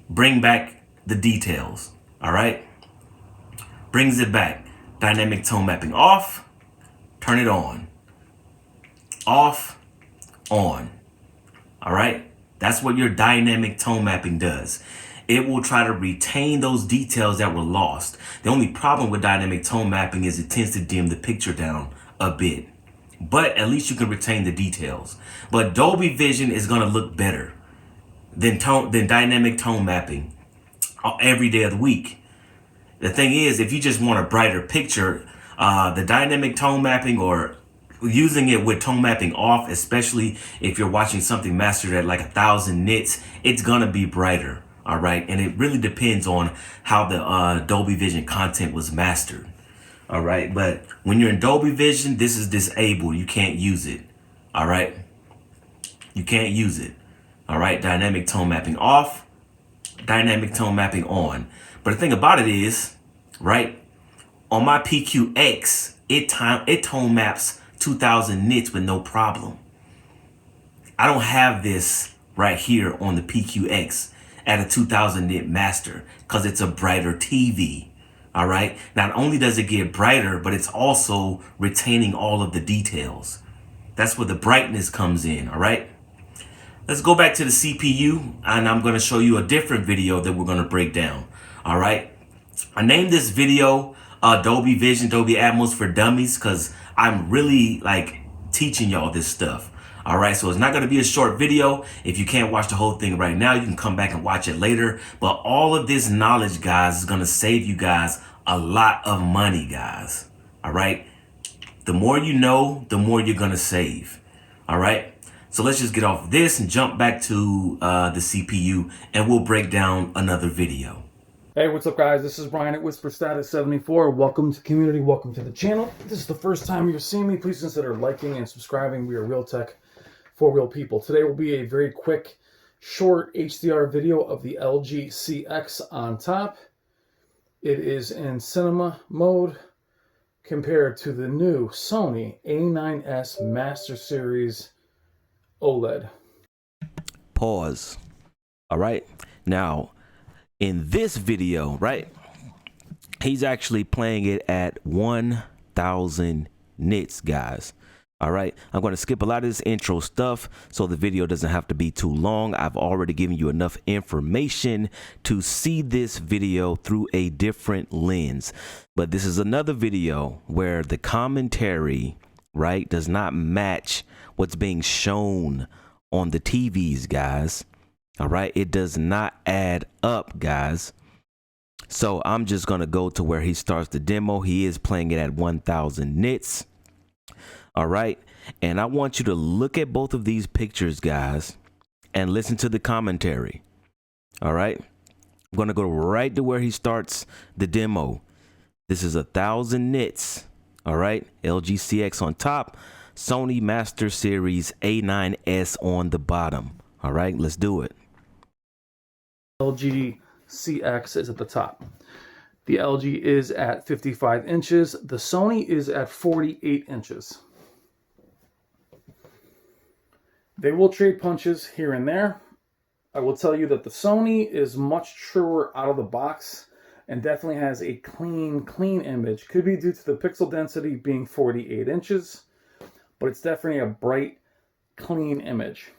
[SPEAKER 2] Bring back the details. All right. Brings it back. Dynamic tone mapping off. Turn it on. Off. On. All right. That's what your dynamic tone mapping does. It will try to retain those details that were lost. The only problem with dynamic tone mapping is it tends to dim the picture down a bit. But at least you can retain the details. But Dolby Vision is going to look better than dynamic tone mapping every day of the week. The thing is, if you just want a brighter picture, the dynamic tone mapping or using it with tone mapping off, especially if you're watching something mastered at like 1,000 nits, it's gonna be brighter. All right, and it really depends on how the Dolby Vision content was mastered. All right, but when you're in Dolby Vision, this is disabled. You can't use it. All right, you can't use it. All right, dynamic tone mapping off, dynamic tone mapping on. But the thing about it is, right, on my PQX, it tone maps 2,000 nits with no problem. I don't have this right here on the PQX at a 2,000 nit master because it's a brighter TV. All right. Not only does it get brighter, but it's also retaining all of the details. That's where the brightness comes in. All right. Let's go back to the CPU, and I'm going to show you a different video that we're going to break down. All right. I named this video Dolby Vision, Dolby Atmos for Dummies because I'm really like teaching y'all this stuff. All right, so it's not going to be a short video. If you can't watch the whole thing right now, you can come back and watch it later. But all of this knowledge, guys, is going to save you guys a lot of money, guys. All right, the more you know, the more you're going to save. All right, so let's just get off of this and jump back to the CPU, and we'll break down another video.
[SPEAKER 4] Hey, what's up, guys? This is Brian at Whisper Status 74. Welcome to the community. Welcome to the channel. If this is the first time you're seeing me, please consider liking and subscribing. We are Real Tech for Real People. Today will be a very quick, short HDR video of the LG CX on top. It is in cinema mode compared to the new Sony A9S Master Series OLED.
[SPEAKER 2] Pause. All right. Now, in this video, right, he's actually playing it at 1,000 nits, guys. All right, I'm going to skip a lot of this intro stuff so the video doesn't have to be too long. I've already given you enough information to see this video through a different lens. But this is another video where the commentary, right, does not match what's being shown on the TVs, guys. All right, it does not add up, guys. So I'm just going to go to where he starts the demo. He is playing it at 1,000 nits. All right. And I want you to look at both of these pictures, guys, and listen to the commentary. All right. I'm going to go right to where he starts the demo. This is 1,000 nits. All right. LG CX on top, Sony Master Series A9S on the bottom. All right. Let's do it.
[SPEAKER 4] LG CX is at the top. The LG is at 55 inches. The Sony is at 48 inches. They will trade punches here and there. I will tell you that the Sony is much truer out of the box and definitely has a clean image. Could be due to the pixel density being 48 inches, but it's definitely a bright, clean image.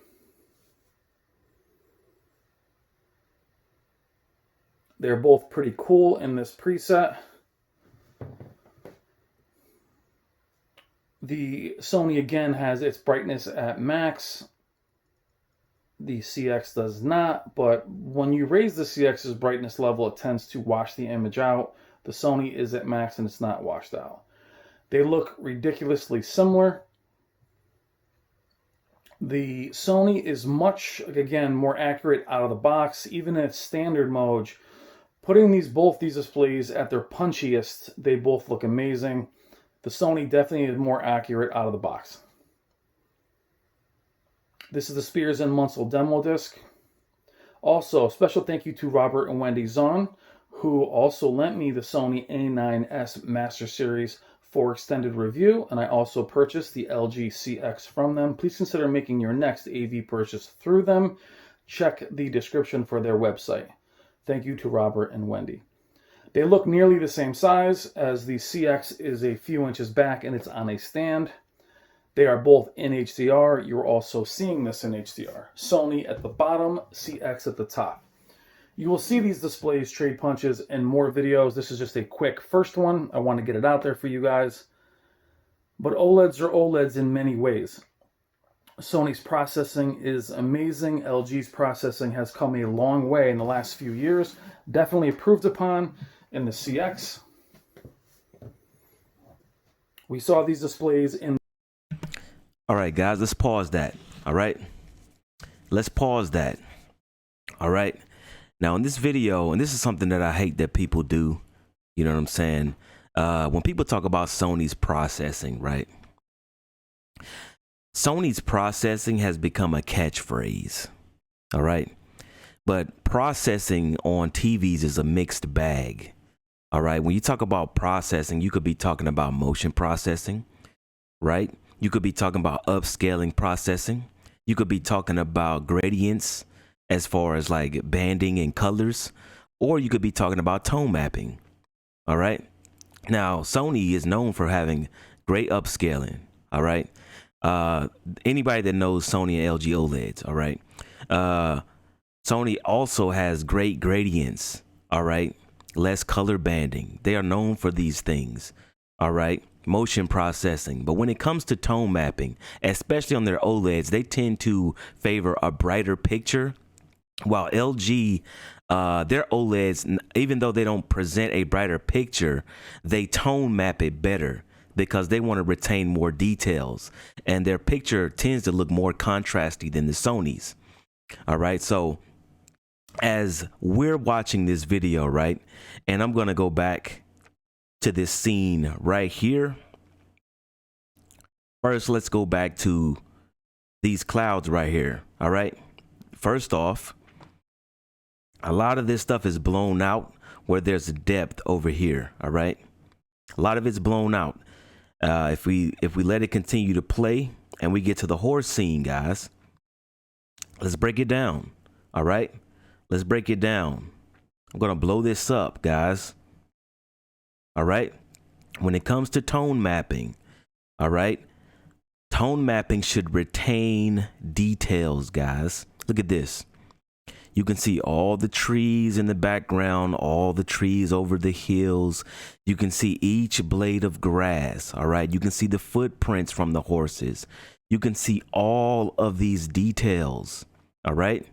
[SPEAKER 4] They're both pretty cool in this preset. The Sony again has its brightness at max. The CX does not, but when you raise the CX's brightness level, it tends to wash the image out. The Sony is at max and it's not washed out. They look ridiculously similar. The Sony is much, again, more accurate out of the box, even in its standard mode. Putting both these displays at their punchiest, they both look amazing. The Sony definitely is more accurate out of the box. This is the Spears and Munsell demo disc. Also, special thank you to Robert and Wendy Zahn, who also lent me the Sony A9S Master Series for extended review, and I also purchased the LG CX from them. Please consider making your next AV purchase through them. Check the description for their website. Thank you to Robert and Wendy. They look nearly the same size, as the CX is a few inches back and it's on a stand. They are both in HDR. You're also seeing this in HDR. Sony at the bottom, CX at the top. You will see these displays trade punches in more videos. This is just a quick first one. I want to get it out there for you guys. But OLEDs are OLEDs in many ways. Sony's processing is amazing. LG's processing has come a long way in the last few years. Definitely improved upon in the CX. We saw these displays in...
[SPEAKER 2] All right, guys, let's pause that. All right. Let's pause that. All right. Now in this video, and this is something that I hate that people do, you know what I'm saying? When people talk about Sony's processing, right? Sony's processing has become a catchphrase. All right. But processing on TVs is a mixed bag. All right. When you talk about processing, you could be talking about motion processing, right? You could be talking about upscaling processing. You could be talking about gradients as far as like banding and colors, or you could be talking about tone mapping. All right. Now, Sony is known for having great upscaling. All right. Anybody that knows Sony and LG OLEDs, all right. Sony also has great gradients. All right. Less color banding. They are known for these things. All right. Motion processing. But when it comes to tone mapping, especially on their OLEDs, they tend to favor a brighter picture. While LG, their OLEDs, even though they don't present a brighter picture, they tone map it better because they want to retain more details. And their picture tends to look more contrasty than the Sony's. All right. So as we're watching this video, right, and I'm going to go back to this scene right here. First, let's go back to these clouds right here. All right. First off, a lot of this stuff is blown out where there's depth over here. All right. A lot of it's blown out. If we let it continue to play and we get to the horse scene, guys, let's break it down. All right. Let's break it down. I'm going to blow this up, guys. All right. When it comes to tone mapping, all right, tone mapping should retain details, guys. Look at this. You can see all the trees in the background, all the trees over the hills. You can see each blade of grass. All right. You can see the footprints from the horses. You can see all of these details. All right.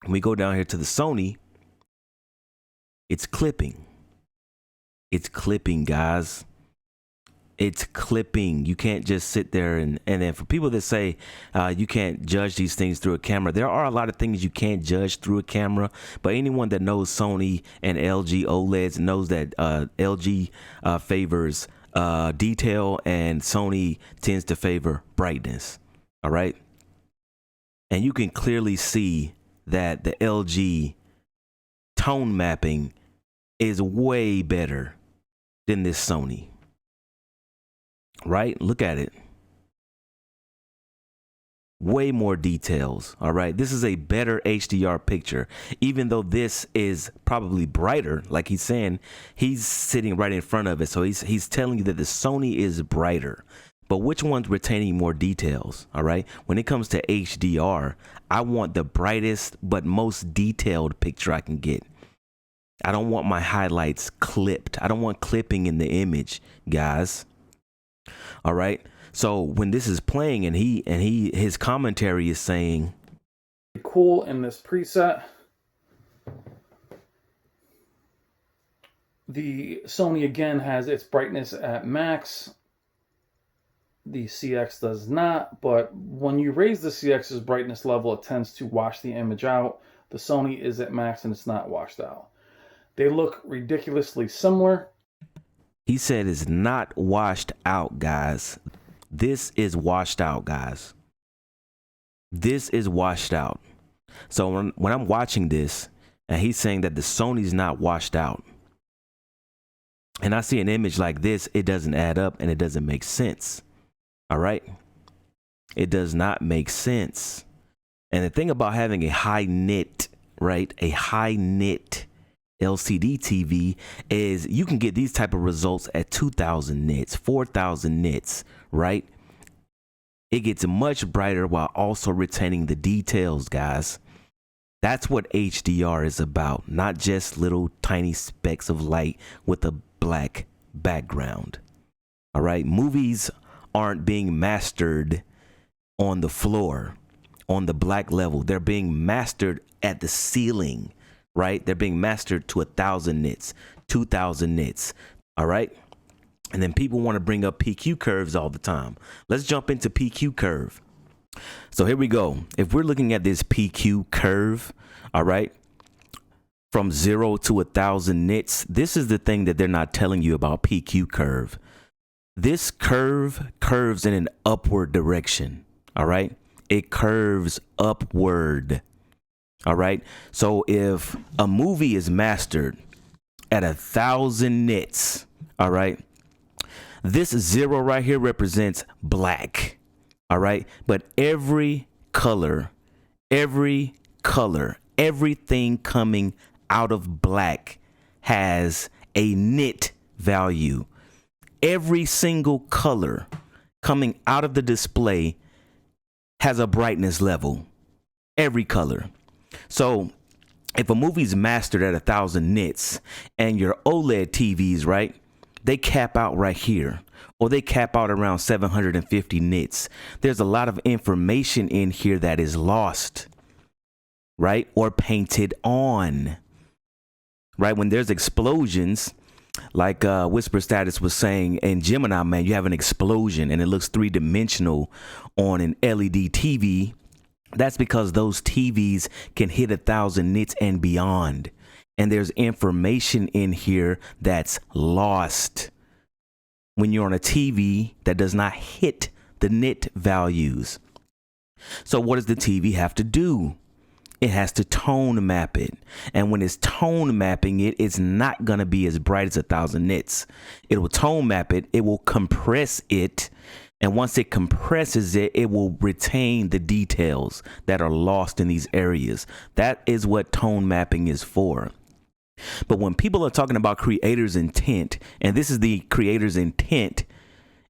[SPEAKER 2] When we go down here to the Sony, it's clipping. It's clipping, guys. It's clipping. You can't just sit there and then for people that say you can't judge these things through a camera, there are a lot of things you can't judge through a camera. But anyone that knows Sony and LG OLEDs knows that LG favors detail and Sony tends to favor brightness. All right. And you can clearly see that the LG tone mapping is way better than this Sony. Right? Look at it. Way more details. All right. This is a better HDR picture. Even though this is probably brighter, like he's saying, he's sitting right in front of it. So he's telling you that the Sony is brighter. But which one's retaining more details? All right. When it comes to HDR, I want the brightest but most detailed picture I can get. I don't want my highlights clipped. I don't want clipping in the image, guys. All right. So when this is playing and his commentary is saying
[SPEAKER 4] cool in this preset. The Sony again has its brightness at max. The CX does not, but when you raise the CX's brightness level, it tends to wash the image out. The Sony is at max and it's not washed out. They look ridiculously similar.
[SPEAKER 2] He said it's not washed out, guys. This is washed out, guys. This is washed out. So when I'm watching this and he's saying that the Sony's not washed out, and I see an image like this, it doesn't add up and it doesn't make sense. All right. It does not make sense. And the thing about having a high nit, right? A high nit LCD TV is you can get these type of results at 2000 nits, 4000 nits, right? It gets much brighter while also retaining the details, guys. That's what HDR is about, not just little tiny specks of light with a black background. All right. Movies aren't being mastered on the floor, on the black level. They're being mastered at the ceiling. Right? They're being mastered to 1000 nits, 2000 nits. All right. And then people want to bring up PQ curves all the time. Let's jump into PQ curve. So here we go. If we're looking at this PQ curve, all right, from 0 to 1,000 nits, this is the thing that they're not telling you about PQ curve. This curve curves in an upward direction, all right? It curves upward, all right? So if a movie is mastered at 1,000 nits, all right, this 0 right here represents black, all right? But every color, everything coming out of black has a nit value. Every single color coming out of the display has a brightness level. Every color. So if a movie's mastered at 1,000 nits and your OLED TVs, right, they cap out right here, or they cap out around 750 nits. There's a lot of information in here that is lost, right, or painted on, right? When there's explosions, like Whisper Status was saying, in Gemini, man, you have an explosion and it looks three-dimensional on an LED TV. That's because those TVs can hit 1,000 nits and beyond. And there's information in here that's lost when you're on a TV that does not hit the nit values. So what does the TV have to do? It has to tone map it. And when it's tone mapping it, it's not going to be as bright as 1,000 nits. It will tone map it. It will compress it. And once it compresses it, it will retain the details that are lost in these areas. That is what tone mapping is for. But when people are talking about creator's intent, and this is the creator's intent,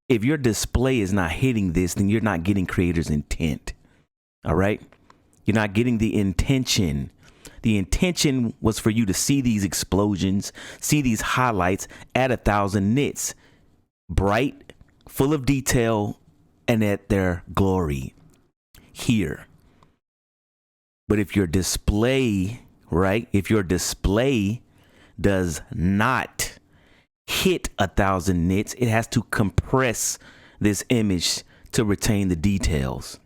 [SPEAKER 2] if your display is not hitting this, then you're not getting creator's intent. All right? You're not getting the intention. The intention was for you to see these explosions, see these highlights at 1,000 nits, bright, full of detail, and at their glory here. But if your display, right, if your display does not hit 1,000 nits, it has to compress this image to retain the details.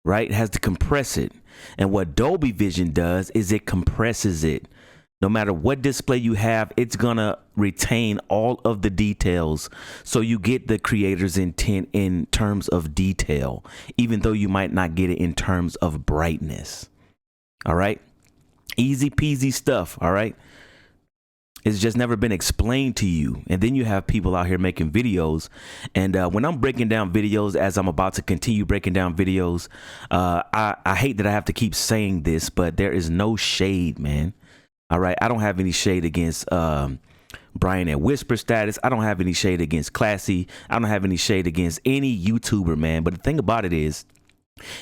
[SPEAKER 2] Right? It has to compress it. And what Dolby Vision does is it compresses it. No matter what display you have, it's going to retain all of the details. So you get the creator's intent in terms of detail, even though you might not get it in terms of brightness. All right? Easy peasy stuff. All right? It's just never been explained to you. And then you have people out here making videos. And when I'm breaking down videos, as I'm about to continue breaking down videos, I hate that I have to keep saying this, but there is no shade, man. All right. I don't have any shade against Brian at Whisper Status. I don't have any shade against Classy. I don't have any shade against any YouTuber, man. But the thing about it is,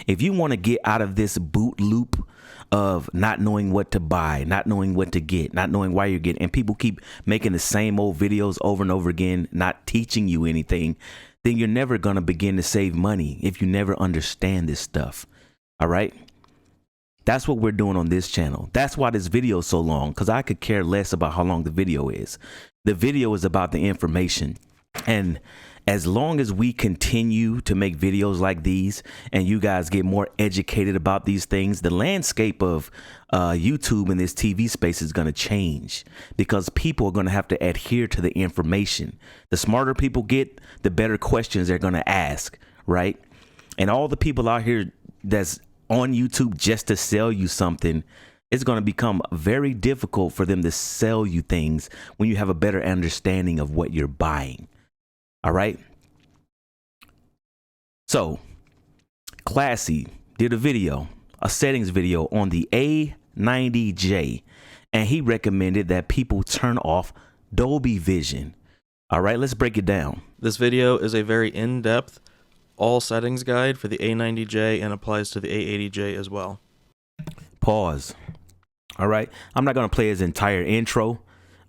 [SPEAKER 2] if you want to get out of this boot loop of not knowing what to buy, not knowing what to get, not knowing why you're getting, and people keep making the same old videos over and over again, not teaching you anything, then you're never going to begin to save money if you never understand this stuff. All right. That's what we're doing on this channel. That's why this video is so long, because I could care less about how long the video is. The video is about the information. And as long as we continue to make videos like these and you guys get more educated about these things, the landscape of YouTube in this TV space is going to change, because people are going to have to adhere to the information. The smarter people get, the better questions they're going to ask, right? And all the people out here that's on YouTube just to sell you something, it's going to become very difficult for them to sell you things when you have a better understanding of what you're buying. All right. So Classy did a video, a settings video on the A90J, and he recommended that people turn off Dolby Vision. All right, let's break it down.
[SPEAKER 3] This video is a very in-depth all settings guide for the A90J and applies to the A80J as well.
[SPEAKER 2] Pause. All right. I'm not going to play his entire intro.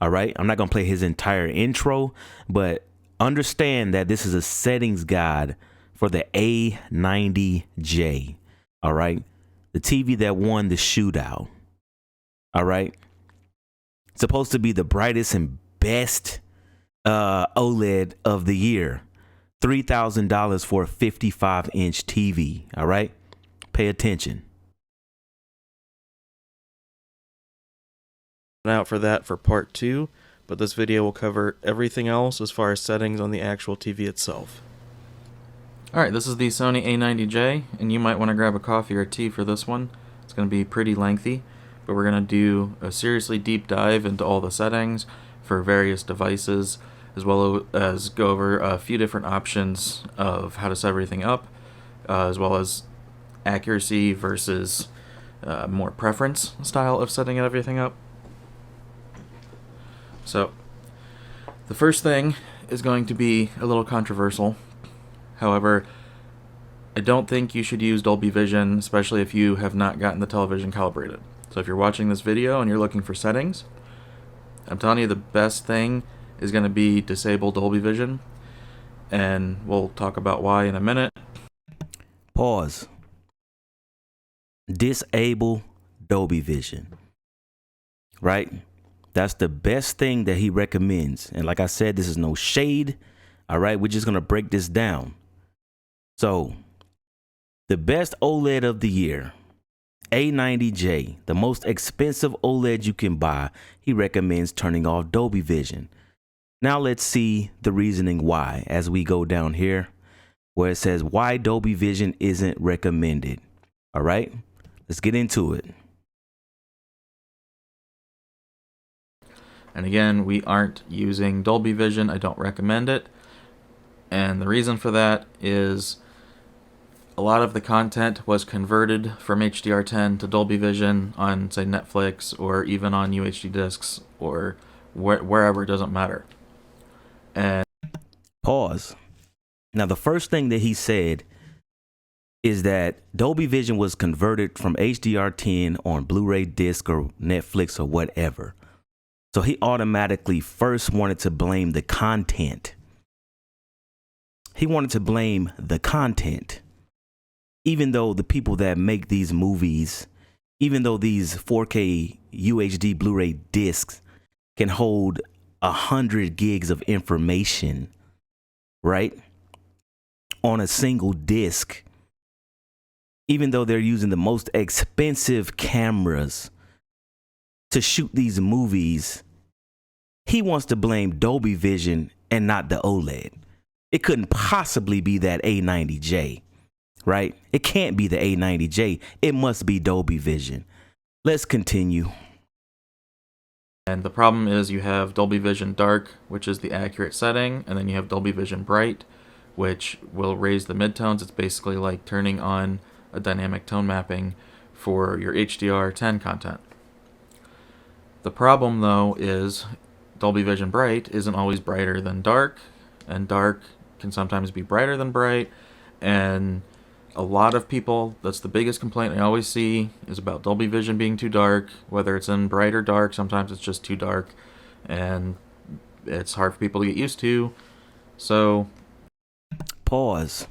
[SPEAKER 2] All right. I'm not going to play his entire intro, but understand that this is a settings guide for the A90J. All right. The TV that won the shootout. All right. It's supposed to be the brightest and best OLED of the year. $3,000 for a 55-inch TV. All right? Pay attention.
[SPEAKER 3] Out for that for part 2, but this video will cover everything else as far as settings on the actual TV itself. Alright, this is the Sony A90J, and you might want to grab a coffee or tea for this one. It's going to be pretty lengthy, but we're going to do a seriously deep dive into all the settings for various devices, as well as go over a few different options of how to set everything up, as well as accuracy versus more preference style of setting everything up. So, the first thing is going to be a little controversial. However, I don't think you should use Dolby Vision, especially if you have not gotten the television calibrated. So if you're watching this video and you're looking for settings, I'm telling you the best thing is going to be disable Dolby Vision, and we'll talk about why in a minute.
[SPEAKER 2] Pause. Disable Dolby Vision. Right? That's the best thing that he recommends. And like I said, this is no shade. All right, we're just going to break this down. So, the best OLED of the year, A90J, the most expensive OLED you can buy, he recommends turning off Dolby Vision. Now let's see the reasoning why as we go down here where it says why Dolby Vision isn't recommended. All right, let's get into it.
[SPEAKER 3] And again, we aren't using Dolby Vision. I don't recommend it. And the reason for that is a lot of the content was converted from HDR10 to Dolby Vision on, say, Netflix or even on UHD discs or wherever, it doesn't matter. And
[SPEAKER 2] pause. Now, the first thing that he said is that Dolby Vision was converted from HDR10 on Blu-ray disc or Netflix or whatever. So he automatically first wanted to blame the content. He wanted to blame the content. Even though the people that make these movies, even though these 4K UHD Blu-ray discs can hold 100 gigs of information, right, on a single disc, even though they're using the most expensive cameras to shoot these movies, he wants to blame Dolby Vision and not the OLED. It couldn't possibly be that A90J, right? It can't be the A90J. It must be Dolby Vision. Let's continue.
[SPEAKER 3] And the problem is you have Dolby Vision Dark, which is the accurate setting, and then you have Dolby Vision Bright, which will raise the midtones. It's basically like turning on a dynamic tone mapping for your HDR10 content. The problem, though, is Dolby Vision Bright isn't always brighter than dark, and dark can sometimes be brighter than bright, and a lot of people, that's the biggest complaint I always see, is about Dolby Vision being too dark, whether it's in bright or dark. Sometimes it's just too dark, and it's hard for people to get used to. So,
[SPEAKER 2] pause.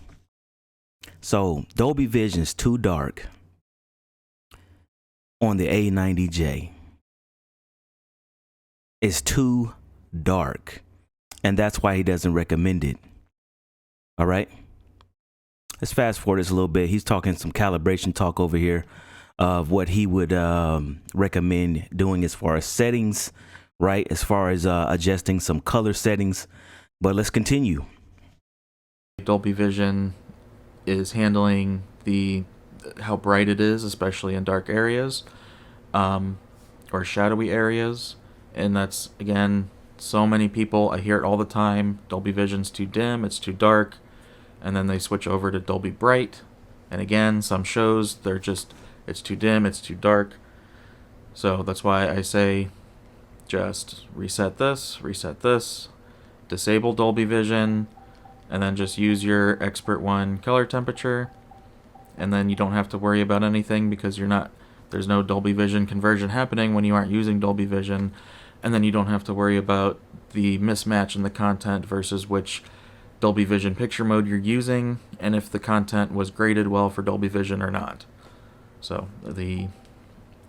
[SPEAKER 2] So, Dolby Vision's too dark on the A90J. It's too dark, and that's why he doesn't recommend it. All right, let's fast forward this a little bit. He's talking some calibration talk over here of what he would recommend doing as far as settings, right, as far as adjusting some color settings. But let's continue.
[SPEAKER 3] Dolby Vision is handling how bright it is, especially in dark areas or shadowy areas. And that's, again, so many people, I hear it all the time, Dolby Vision's too dim, it's too dark, and then they switch over to Dolby Bright. And again, some shows, they're just, it's too dim, it's too dark. So that's why I say just reset this, disable Dolby Vision, and then just use your Expert One color temperature. And then you don't have to worry about anything because there's no Dolby Vision conversion happening when you aren't using Dolby Vision. And then you don't have to worry about the mismatch in the content versus which Dolby Vision picture mode you're using, and if the content was graded well for Dolby Vision or not. So the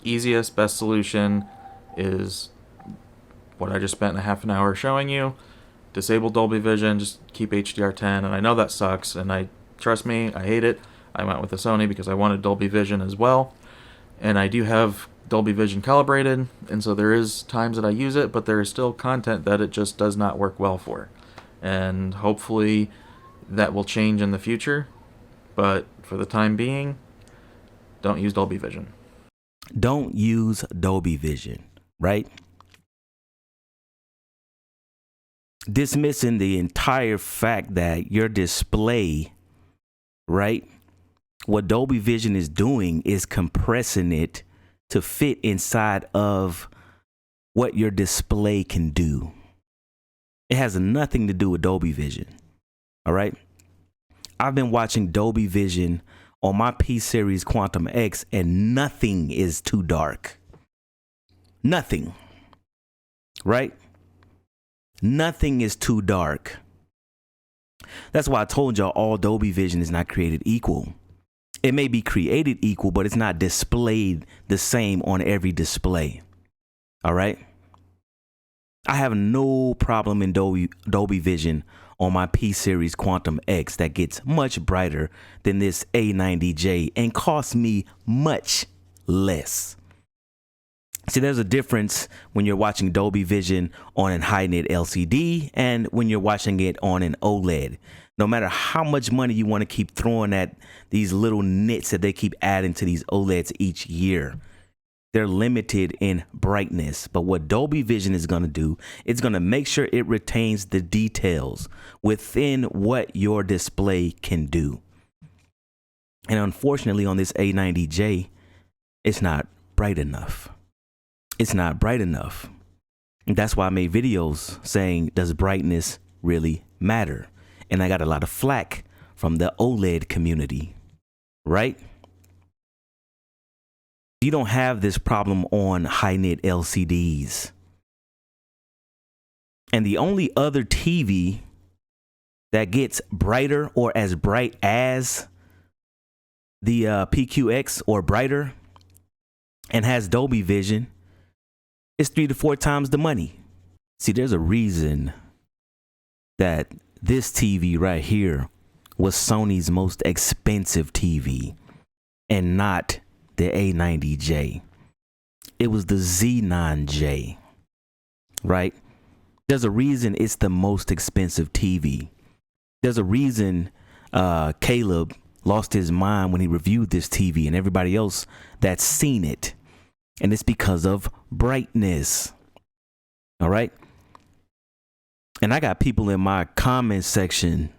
[SPEAKER 3] easiest, best solution is what I just spent a half an hour showing you. disable Dolby Vision, just keep HDR10, and I know that sucks, and trust me, I hate it. I went with the Sony because I wanted Dolby Vision as well, and I do have Dolby Vision calibrated, and so there is times that I use it, but there is still content that it just does not work well for. And hopefully that will change in the future, but for the time being, don't use Dolby Vision.
[SPEAKER 5] Don't use Dolby Vision, right? Dismissing the entire fact that your display, right? What Dolby Vision is doing is compressing it to fit inside of what your display can do. It has nothing to do with Dolby Vision. All right. I've been watching Dolby Vision on my P-Series Quantum X, and nothing is too dark. Nothing. Right? Nothing is too dark. That's why I told y'all all Dolby Vision is not created equal. It may be created equal, but it's not displayed the same on every display. All right? I have no problem in Dolby Vision on my P-Series Quantum X that gets much brighter than this A90J and costs me much less. See, there's a difference when you're watching Dolby Vision on a high-nit LCD and when you're watching it on an OLED. No matter how much money you want to keep throwing at these little nits that they keep adding to these OLEDs each year, they're limited in brightness. But what Dolby Vision is going to do, it's going to make sure it retains the details within what your display can do. And unfortunately on this A90J, it's not bright enough. It's not bright enough. And that's why I made videos saying, does brightness really matter? And I got a lot of flack from the OLED community, right? You don't have this problem on high-nit LCDs. And the only other TV that gets brighter or as bright as the PQX or brighter and has Dolby Vision is 3 to 4 times the money. See, there's a reason that this TV right here was Sony's most expensive TV and not the A90J. It was the Z9J, right? There's a reason it's the most expensive TV. There's a reason Caleb lost his mind when he reviewed this TV and everybody else that's seen it. And it's because of brightness. All right? And I got people in my comment section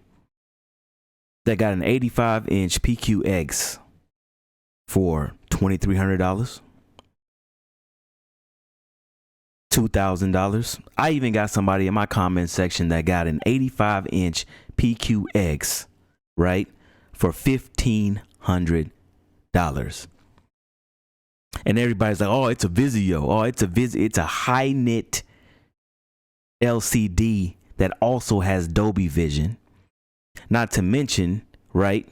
[SPEAKER 5] that got an 85-inch PQX for $2,300, $2,000. I even got somebody in my comment section that got an 85-inch PQX, right, for $1,500. And everybody's like, oh, it's a Vizio. Oh, it's a high-nit LCD that also has Dolby Vision. Not to mention, right,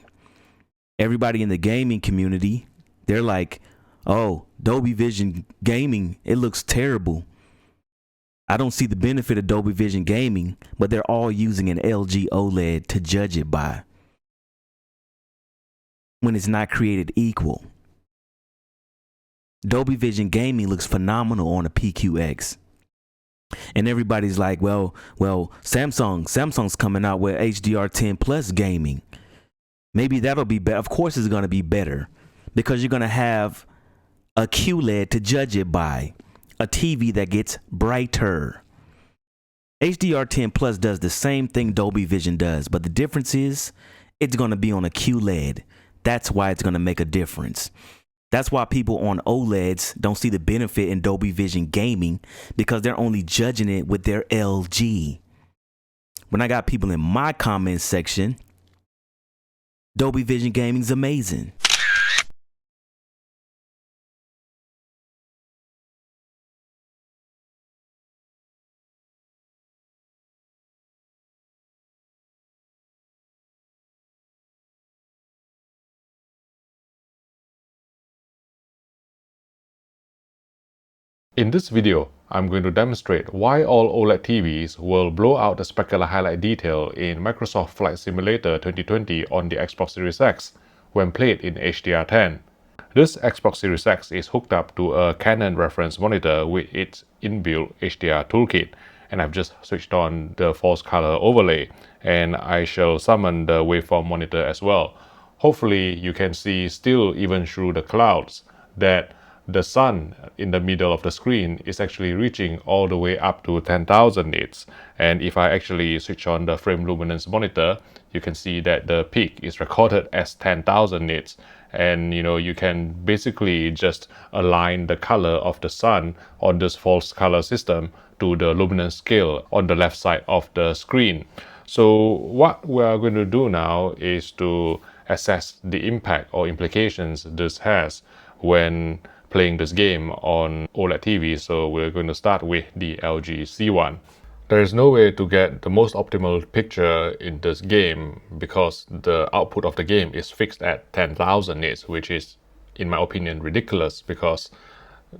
[SPEAKER 5] everybody in the gaming community, they're like, oh, Dolby Vision gaming, it looks terrible. I don't see the benefit of Dolby Vision gaming, but they're all using an LG OLED to judge it by when it's not created equal. Dolby Vision gaming looks phenomenal on a PQX. And everybody's like, well, Samsung's coming out with HDR10 plus gaming. Maybe that'll be better. Of course it's going to be better because you're going to have a QLED to judge it by, a TV that gets brighter. HDR10 plus does the same thing Dolby Vision does, but the difference is it's going to be on a QLED. That's why it's going to make a difference. That's why people on OLEDs don't see the benefit in Dolby Vision gaming because they're only judging it with their LG. When I got people in my comment section, Dolby Vision gaming's amazing.
[SPEAKER 1] In this video,
[SPEAKER 6] I'm going to demonstrate why all OLED TVs will blow out the specular highlight detail in Microsoft Flight Simulator 2020 on the Xbox Series X when played in HDR10. This Xbox Series X is hooked up to a Canon reference monitor with its inbuilt HDR toolkit, and I've just switched on the false color overlay, and I shall summon the waveform monitor as well. Hopefully you can see still even through the clouds that the sun in the middle of the screen is actually reaching all the way up to 10,000 nits. And if I actually switch on the frame luminance monitor, you can see that the peak is recorded as 10,000 nits. And you can basically just align the color of the sun on this false color system to the luminance scale on the left side of the screen. So what we are going to do now is to assess the impact or implications this has when playing this game on OLED TV. So we're going to start with the LG C1. There is no way to get the most optimal picture in this game because the output of the game is fixed at 10,000 nits, which is, in my opinion, ridiculous, because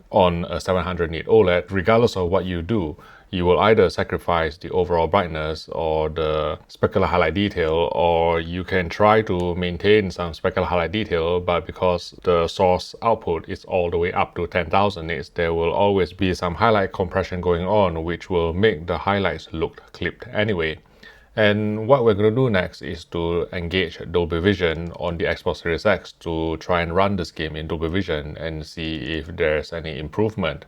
[SPEAKER 6] on a 700 nit OLED, regardless of what you do, you will either sacrifice the overall brightness or the specular highlight detail, or you can try to maintain some specular highlight detail, but because the source output is all the way up to 10,000 nits, there will always be some highlight compression going on, which will make the highlights look clipped anyway. And what we're going to do next is to engage Dolby Vision on the Xbox Series X to try and run this game in Dolby Vision and see if there's any improvement.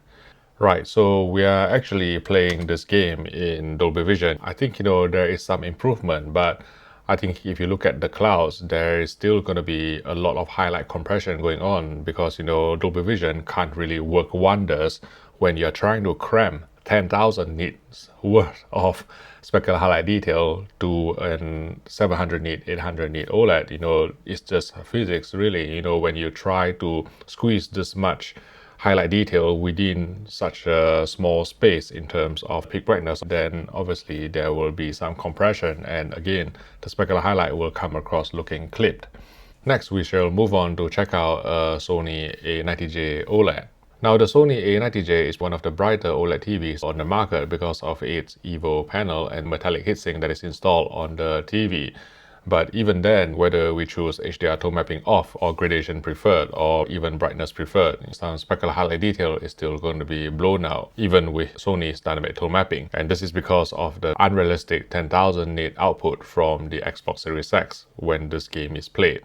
[SPEAKER 6] Right, so we are actually playing this game in Dolby Vision. I think, there is some improvement, but I think if you look at the clouds, there is still going to be a lot of highlight compression going on because, Dolby Vision can't really work wonders when you're trying to cram 10,000 nits worth of specular highlight detail to a 700 nit, 800 nit OLED. It's just physics, really. When you try to squeeze this much highlight detail within such a small space in terms of peak brightness, then obviously there will be some compression, and again, the specular highlight will come across looking clipped. Next, we shall move on to check out a Sony A90J OLED. Now, the Sony A90J is one of the brighter OLED TVs on the market because of its EVO panel and metallic heatsink that is installed on the TV. But even then, whether we choose HDR tone mapping off or gradation preferred or even brightness preferred, some specular highlight detail is still going to be blown out, even with Sony's dynamic tone mapping. And this is because of the unrealistic 10,000 nit output from the Xbox Series X when this game is played.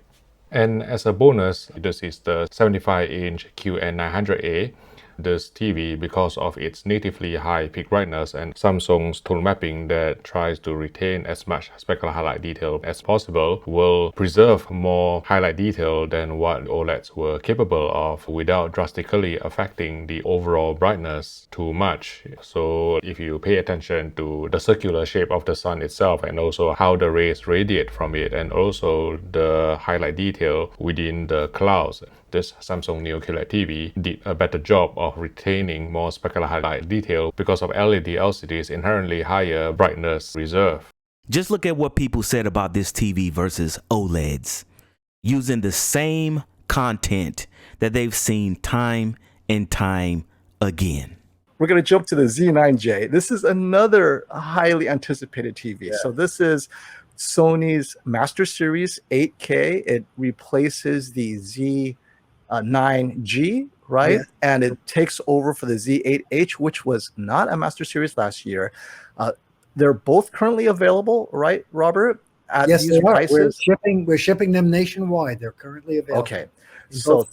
[SPEAKER 6] And as a bonus, this is the 75-inch QN900A. This TV, because of its natively high peak brightness and Samsung's tone mapping that tries to retain as much specular highlight detail as possible, will preserve more highlight detail than what OLEDs were capable of without drastically affecting the overall brightness too much. So if you pay attention to the circular shape of the sun itself and also how the rays radiate from it and also the highlight detail within the clouds, this Samsung Neo QLED TV did a better job of retaining more specular highlight detail because of LED LCD's inherently higher brightness reserve.
[SPEAKER 5] Just look at what people said about this TV versus OLEDs, using the same content that they've seen time and time again.
[SPEAKER 7] We're going to jump to the Z9J. This is another highly anticipated TV. Yeah. So this is Sony's Master Series 8K. It replaces the Z9G, right? Yeah. And it takes over for the Z8H, which was not a Master Series last year. They're both currently available, right, Robert?
[SPEAKER 8] At yes, these prices? We're shipping them nationwide. They're currently available.
[SPEAKER 7] Okay. So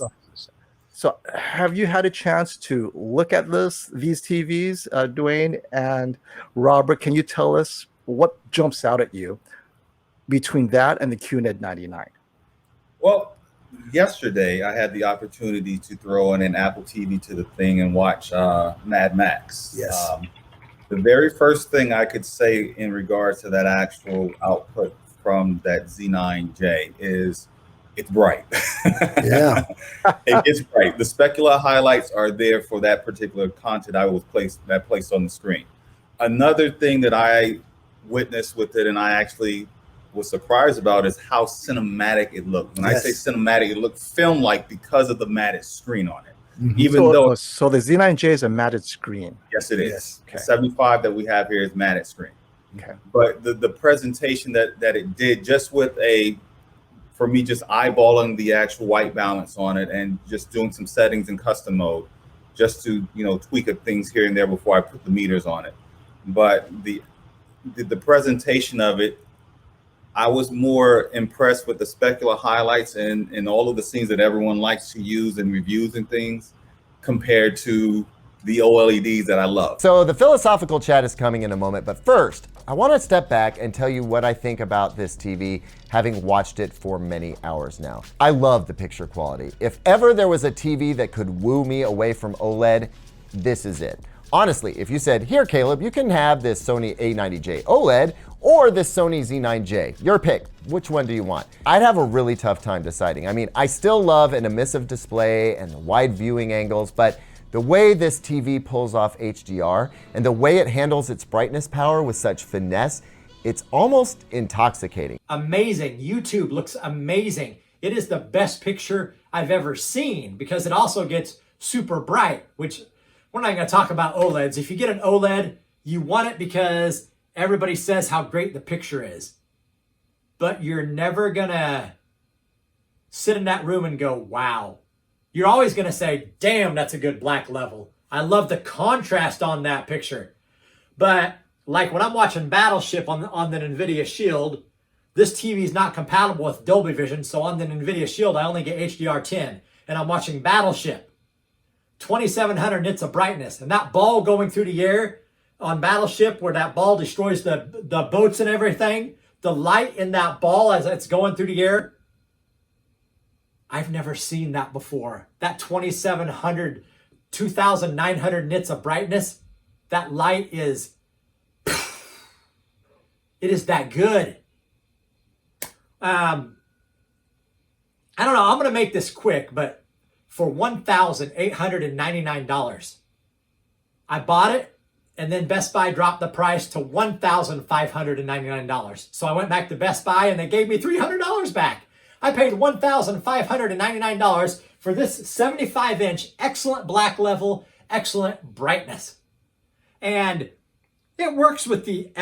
[SPEAKER 7] have you had a chance to look at these TVs, Dwayne and Robert? Can you tell us what jumps out at you between that and the QNED 99?
[SPEAKER 9] Well, yesterday I had the opportunity to throw in an Apple TV to the thing and watch Mad Max.
[SPEAKER 8] Yes.
[SPEAKER 9] The very first thing I could say in regards to that actual output from that Z9J is it's bright.
[SPEAKER 8] Yeah.
[SPEAKER 9] It's bright. The specular highlights are there for that particular content I was placed on the screen. Another thing that I witnessed with it and I actually was surprised about is how cinematic it looked. When I say cinematic, it looked film-like because of the matted screen on it. Even though,
[SPEAKER 7] so the Z9J is a matted screen.
[SPEAKER 9] yes, it is.
[SPEAKER 7] Yes, okay.
[SPEAKER 9] The 75 that we have here is matted screen.
[SPEAKER 7] Okay.
[SPEAKER 9] But the presentation that it did, just with for me, just eyeballing the actual white balance on it and just doing some settings in custom mode, just to, you know, tweak things here and there before I put the meters on it. But the presentation of it, I was more impressed with the specular highlights and all of the scenes that everyone likes to use in reviews and things, compared to the OLEDs that I love.
[SPEAKER 10] So the philosophical chat is coming in a moment, but first, I want to step back and tell you what I think about this TV, having watched it for many hours now. I love the picture quality. If ever there was a TV that could woo me away from OLED, this is it. Honestly, if you said, here, Caleb, you can have this Sony A90J OLED or this Sony Z9J, your pick. Which one do you want? I'd have a really tough time deciding. I mean, I still love an emissive display and the wide viewing angles, but the way this TV pulls off HDR and the way it handles its brightness power with such finesse, it's almost intoxicating.
[SPEAKER 11] Amazing. YouTube looks amazing. It is the best picture I've ever seen because it also gets super bright, which we're not going to talk about OLEDs. If you get an OLED, you want it because everybody says how great the picture is. But you're never going to sit in that room and go, wow. You're always going to say, damn, that's a good black level. I love the contrast on that picture. But like when I'm watching Battleship on the NVIDIA Shield, this TV is not compatible with Dolby Vision. So on the NVIDIA Shield, I only get HDR10. And I'm watching Battleship. 2700 nits of brightness. And that ball going through the air on Battleship, where that ball destroys the boats and everything, the light in that ball as it's going through the air, I've never seen that before. That 2700, 2900 nits of brightness, that light is, it is that good. I don't know, I'm going to make this quick, but for $1,899, I bought it, and then Best Buy dropped the price to $1,599. So I went back to Best Buy and they gave me $300 back. I paid $1,599 for this 75-inch, excellent black level, excellent brightness. And it works with the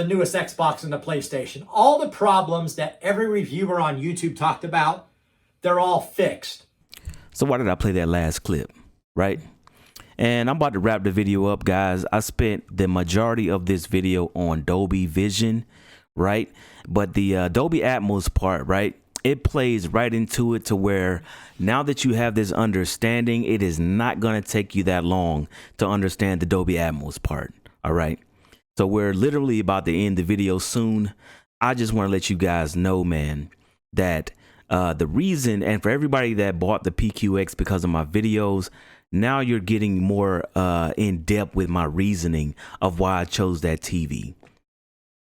[SPEAKER 11] newest Xbox and the PlayStation. All the problems that every reviewer on YouTube talked about, they're all fixed.
[SPEAKER 5] So why did I play that last clip, right? And I'm about to wrap the video up, guys. I spent the majority of this video on Dolby Vision, right? But the Dolby Atmos part, right? It plays right into it to where now that you have this understanding, it is not going to take you that long to understand the Dolby Atmos part, all right? So we're literally about to end the video soon. I just want to let you guys know, man, that the reason, and for everybody that bought the PQX because of my videos, now you're getting more in depth with my reasoning of why I chose that TV.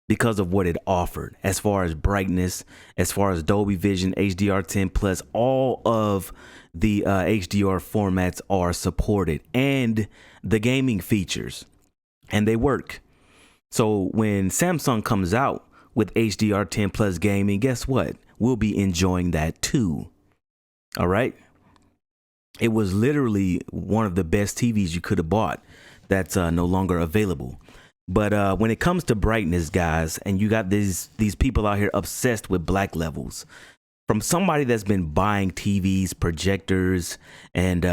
[SPEAKER 5] Because of what it offered as far as brightness, as far as Dolby Vision, HDR10 plus, all of the HDR formats are supported, and the gaming features, and they work. So when Samsung comes out with HDR10 plus gaming, guess what? We'll be enjoying that too. All right. It was literally one of the best TVs you could have bought that's no longer available. But when it comes to brightness, guys, and you got these people out here obsessed with black levels, from somebody that's been buying TVs, projectors, and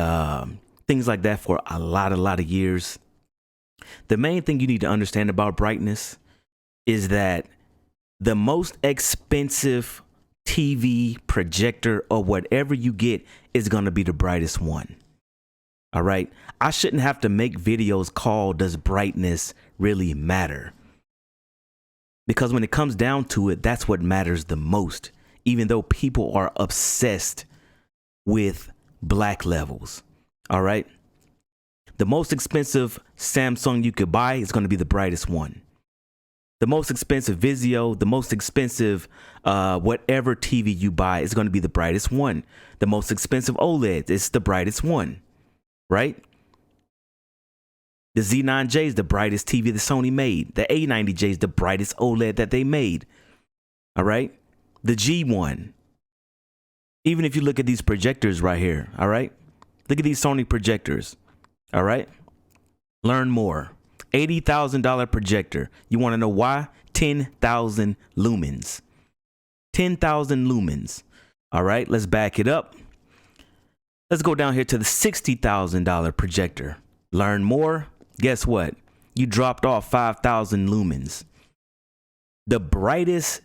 [SPEAKER 5] things like that for a lot of years, the main thing you need to understand about brightness is that the most expensive TV, projector, or whatever you get is going to be the brightest one. All right. I shouldn't have to make videos called "Does brightness really matter?" Because when it comes down to it, that's what matters the most, even though people are obsessed with black levels. All right. The most expensive Samsung you could buy is going to be the brightest one. The most expensive Vizio, the most expensive whatever TV you buy is going to be the brightest one. The most expensive OLED is the brightest one, right? The Z9J is the brightest TV that Sony made. The A90J is the brightest OLED that they made, all right? The G1, even if you look at these projectors right here, all right? Look at these Sony projectors. All right. Learn more. $80,000 projector. You want to know why? 10,000 lumens. 10,000 lumens. All right. Let's back it up. Let's go down here to the $60,000 projector. Learn more. Guess what? You dropped off 5,000 lumens. The brightest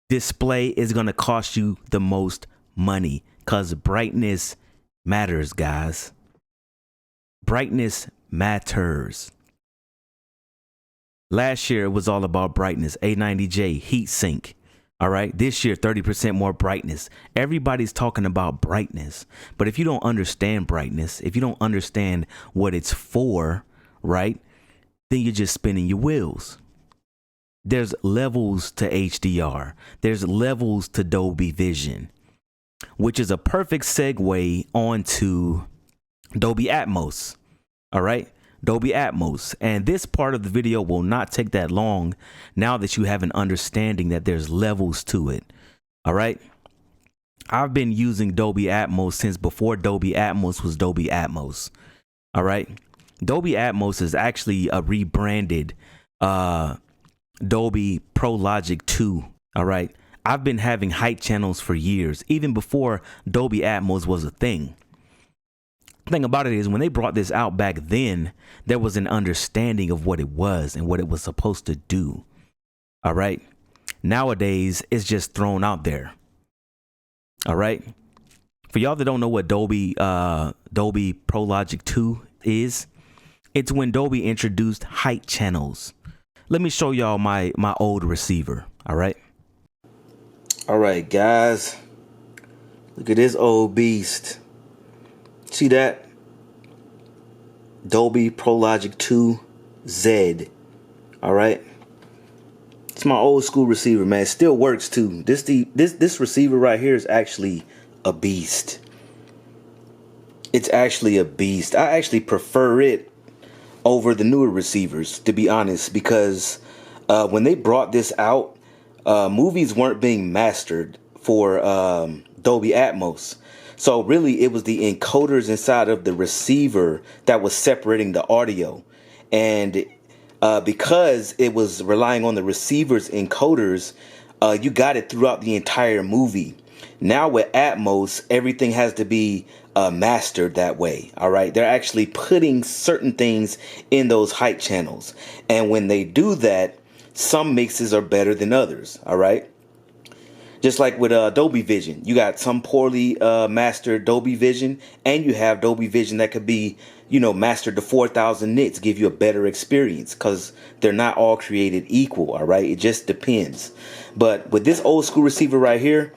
[SPEAKER 5] display is going to cost you the most money because brightness matters, guys. Brightness matters. Last year, it was all about brightness. A90J, heat sink. All right. This year, 30% more brightness. Everybody's talking about brightness. But if you don't understand brightness, if you don't understand what it's for, right, then you're just spinning your wheels. There's levels to HDR. There's levels to Dolby Vision, which is a perfect segue onto Dolby Atmos. All right. Dolby Atmos. And this part of the video will not take that long now that you have an understanding that there's levels to it. All right. I've been using Dolby Atmos since before Dolby Atmos was Dolby Atmos. All right. Dolby Atmos is actually a rebranded Dolby Pro Logic 2. All right. I've been having height channels for years, even before Dolby Atmos was a thing. The thing about it is when they brought this out back then, there was an understanding of what it was and what it was supposed to do. All right. Nowadays, it's just thrown out there. All right. For y'all that don't know what Dolby Pro Logic 2 is, it's when Dolby introduced height channels. Let me show y'all my old receiver. All right.
[SPEAKER 2] All right, guys. Look at this old beast. See that? Dolby Pro Logic 2 Z. All right. It's my old school receiver, man. It still works too. This receiver right here is actually a beast. It's actually a beast. I actually prefer it over the newer receivers, to be honest, because when they brought this out, movies weren't being mastered for Dolby Atmos. So really, it was the encoders inside of the receiver that was separating the audio. And because it was relying on the receiver's encoders, you got it throughout the entire movie. Now with Atmos, everything has to be mastered that way. All right. They're actually putting certain things in those height channels. And when they do that, some mixes are better than others. All right. Just like with Dolby Vision, you got some poorly mastered Dolby Vision, and you have Dolby Vision that could be, mastered to 4,000 nits, give you a better experience, because they're not all created equal. All right. It just depends. But with this old school receiver right here,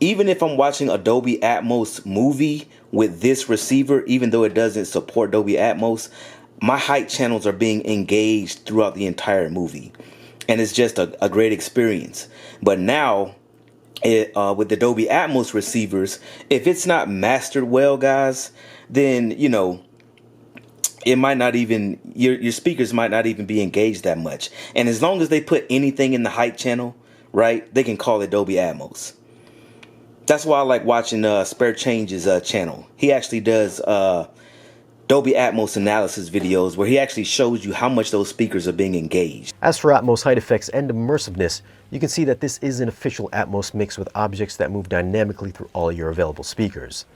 [SPEAKER 2] even if I'm watching a Dolby Atmos movie with this receiver, even though it doesn't support Dolby Atmos, my height channels are being engaged throughout the entire movie. And it's just a great experience. But now, with the Dolby Atmos receivers, if it's not mastered well, guys, then, it might not even, your speakers might not even be engaged that much. And as long as they put anything in the height channel, right, they can call it Dolby Atmos. That's why I like watching Spare Change's channel. He actually does Dolby Atmos analysis videos where he actually shows you how much those speakers are being engaged.
[SPEAKER 12] As for Atmos height effects and immersiveness, you can see that this is an official Atmos mix with objects that move dynamically through all your available speakers.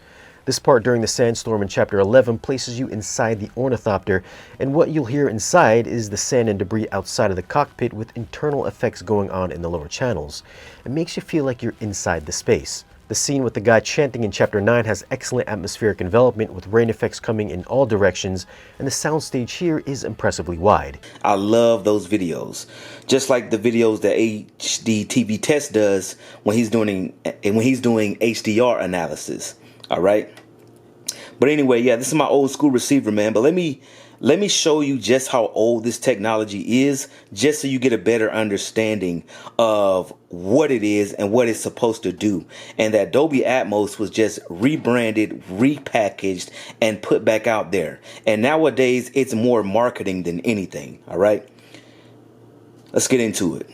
[SPEAKER 12] This part during the sandstorm in Chapter 11 places you inside the ornithopter, and what you'll hear inside is the sand and debris outside of the cockpit with internal effects going on in the lower channels. It makes you feel like you're inside the space. The scene with the guy chanting in Chapter 9 has excellent atmospheric envelopment with rain effects coming in all directions, and the soundstage here is impressively wide.
[SPEAKER 2] I love those videos. Just like the videos that HD TV Test does when he's doing HDR analysis. All right. But anyway, yeah, this is my old school receiver, man. But let me show you just how old this technology is, just so you get a better understanding of what it is and what it's supposed to do. And that Dolby Atmos was just rebranded, repackaged, and put back out there. And nowadays, it's more marketing than anything. All right. Let's get into it.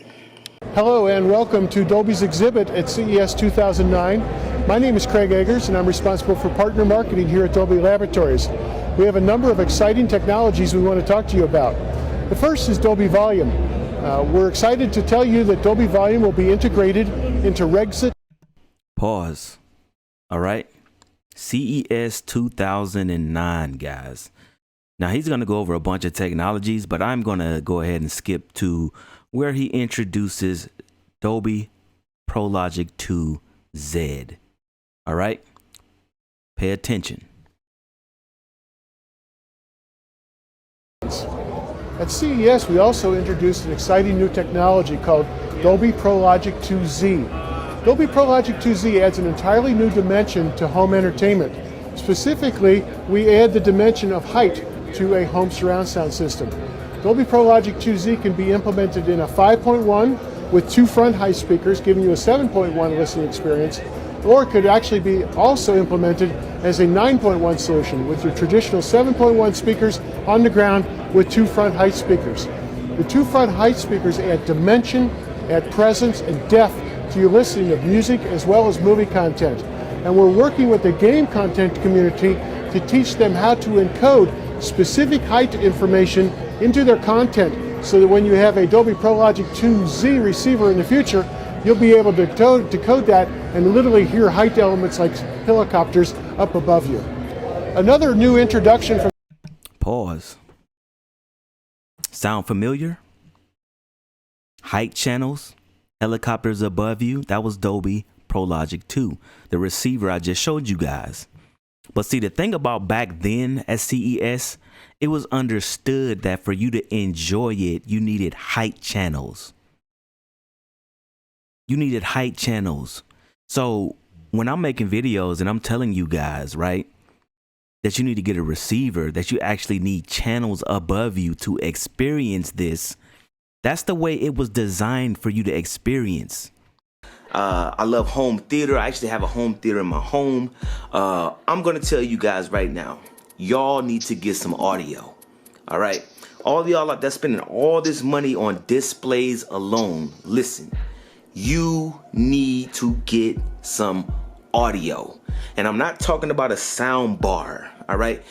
[SPEAKER 13] Hello and welcome to Dolby's exhibit at CES 2009. My name is Craig Eggers, and I'm responsible for partner marketing here at Dolby Laboratories. We have a number of exciting technologies we want to talk to you about. The first is Dolby Volume. We're excited to tell you that Dolby Volume will be integrated into Regsit.
[SPEAKER 5] Pause. All right. CES 2009, guys. Now he's going to go over a bunch of technologies, but I'm going to go ahead and skip to where he introduces Dolby Pro Logic 2Z. All right. Pay attention.
[SPEAKER 13] At CES, we also introduced an exciting new technology called Dolby Pro Logic 2Z. Dolby Pro Logic 2Z adds an entirely new dimension to home entertainment. Specifically, we add the dimension of height to a home surround sound system. Dolby Pro Logic 2Z can be implemented in a 5.1 with 2 front high speakers, giving you a 7.1 listening experience, or it could actually be also implemented as a 9.1 solution with your traditional 7.1 speakers on the ground with 2 front height speakers. The 2 front height speakers add dimension, add presence, and depth to your listening of music as well as movie content. And we're working with the game content community to teach them how to encode specific height information into their content so that when you have a Dolby Pro Logic 2Z receiver in the future, you'll be able to decode that and literally hear height elements like helicopters up above you. Another new introduction from...
[SPEAKER 5] Pause. Sound familiar? Height channels, helicopters above you, that was Dolby Pro Logic 2, the receiver I just showed you guys. But see, the thing about back then at CES, it was understood that for you to enjoy it, you needed height channels. You needed height channels. So when I'm making videos and I'm telling you guys, right, that you need to get a receiver, that you actually need channels above you to experience this, that's the way it was designed for you to experience.
[SPEAKER 2] I love home theater. I actually have a home theater in my home. I'm going to tell you guys right now, y'all need to get some audio. All right. All y'all out there spending all this money on displays alone. Listen. You need to get some audio. And I'm not talking about a sound bar, all right?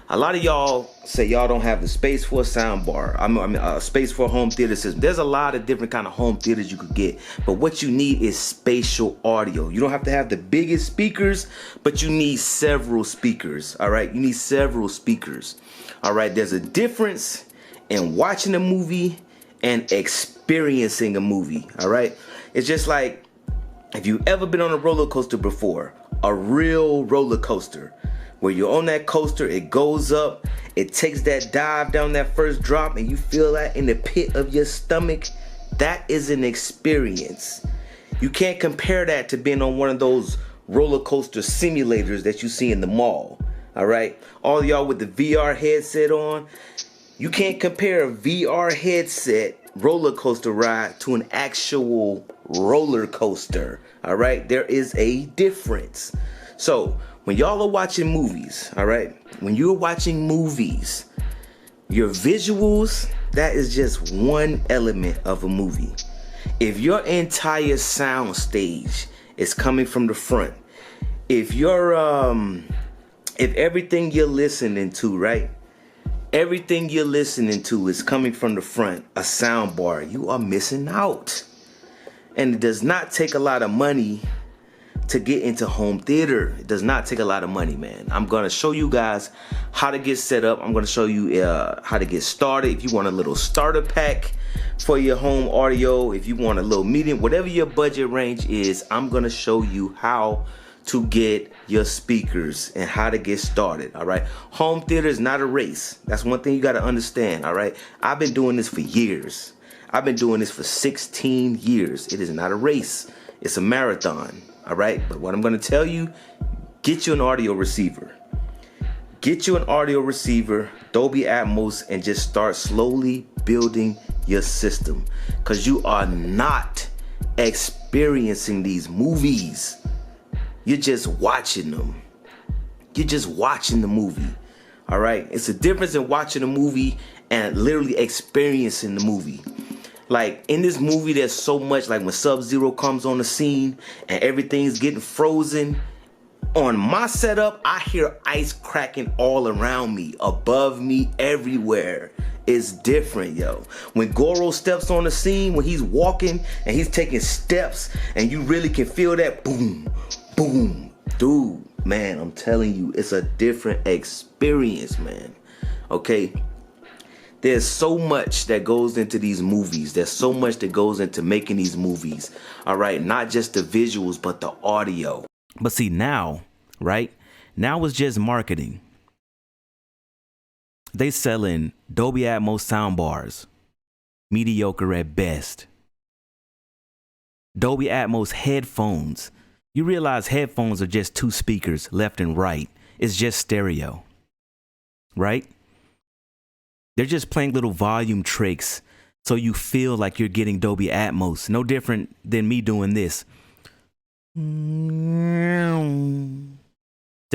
[SPEAKER 2] A lot of y'all say y'all don't have the space for a sound bar. I mean, space for a home theater system. There's a lot of different kind of home theaters you could get. But what you need is spatial audio. You don't have to have the biggest speakers, but you need several speakers, all right? You need several speakers, all right? There's a difference in watching a movie and experiencing a movie, all right? It's just like, if you've ever been on a roller coaster before, a real roller coaster, where you're on that coaster, it goes up, it takes that dive down that first drop, and you feel that in the pit of your stomach, that is an experience. You can't compare that to being on one of those roller coaster simulators that you see in the mall, all right? All y'all with the VR headset on, you can't compare a VR headset roller coaster ride to an actual roller coaster, all right? There is a difference. So when y'all are watching movies, all right, when you're watching movies, your visuals, that is just one element of a movie. If your entire sound stage is coming from the front, if you're if everything you're listening to, right, everything you're listening to is coming from the front, a sound bar, you are missing out. And it does not take a lot of money to get into home theater. It does not take a lot of money, man. I'm going to show you guys how to get set up. I'm going to show you how to get started. If you want a little starter pack for your home audio, if you want a little medium, whatever your budget range is, I'm going to show you how to get your speakers and how to get started, all right? Home theater is not a race. That's one thing you got to understand, all right? I've been doing this for years. I've been doing this for 16 years. It is not a race. It's a marathon, all right? But what I'm going to tell you, get you an audio receiver. Get you an audio receiver, Dolby Atmos, and just start slowly building your system, because you are not experiencing these movies. You're just watching them. You're just watching the movie, all right? It's a difference in watching a movie and literally experiencing the movie. Like in this movie, there's so much, like when Sub-Zero comes on the scene and everything's getting frozen. On my setup, I hear ice cracking all around me, above me, everywhere. It's different, yo. When Goro steps on the scene, when he's walking and he's taking steps, and you really can feel that boom, boom. Dude, man, I'm telling you, it's a different experience, man. Okay? There's so much that goes into these movies. There's so much that goes into making these movies. All right? Not just the visuals, but the audio.
[SPEAKER 5] But see now, right? Now it's just marketing. They selling Dolby Atmos soundbars, mediocre at best. Dolby Atmos headphones. You realize headphones are just two speakers, left and right. It's just stereo, right? They're just playing little volume tricks so you feel like you're getting Dolby Atmos. No different than me doing this. To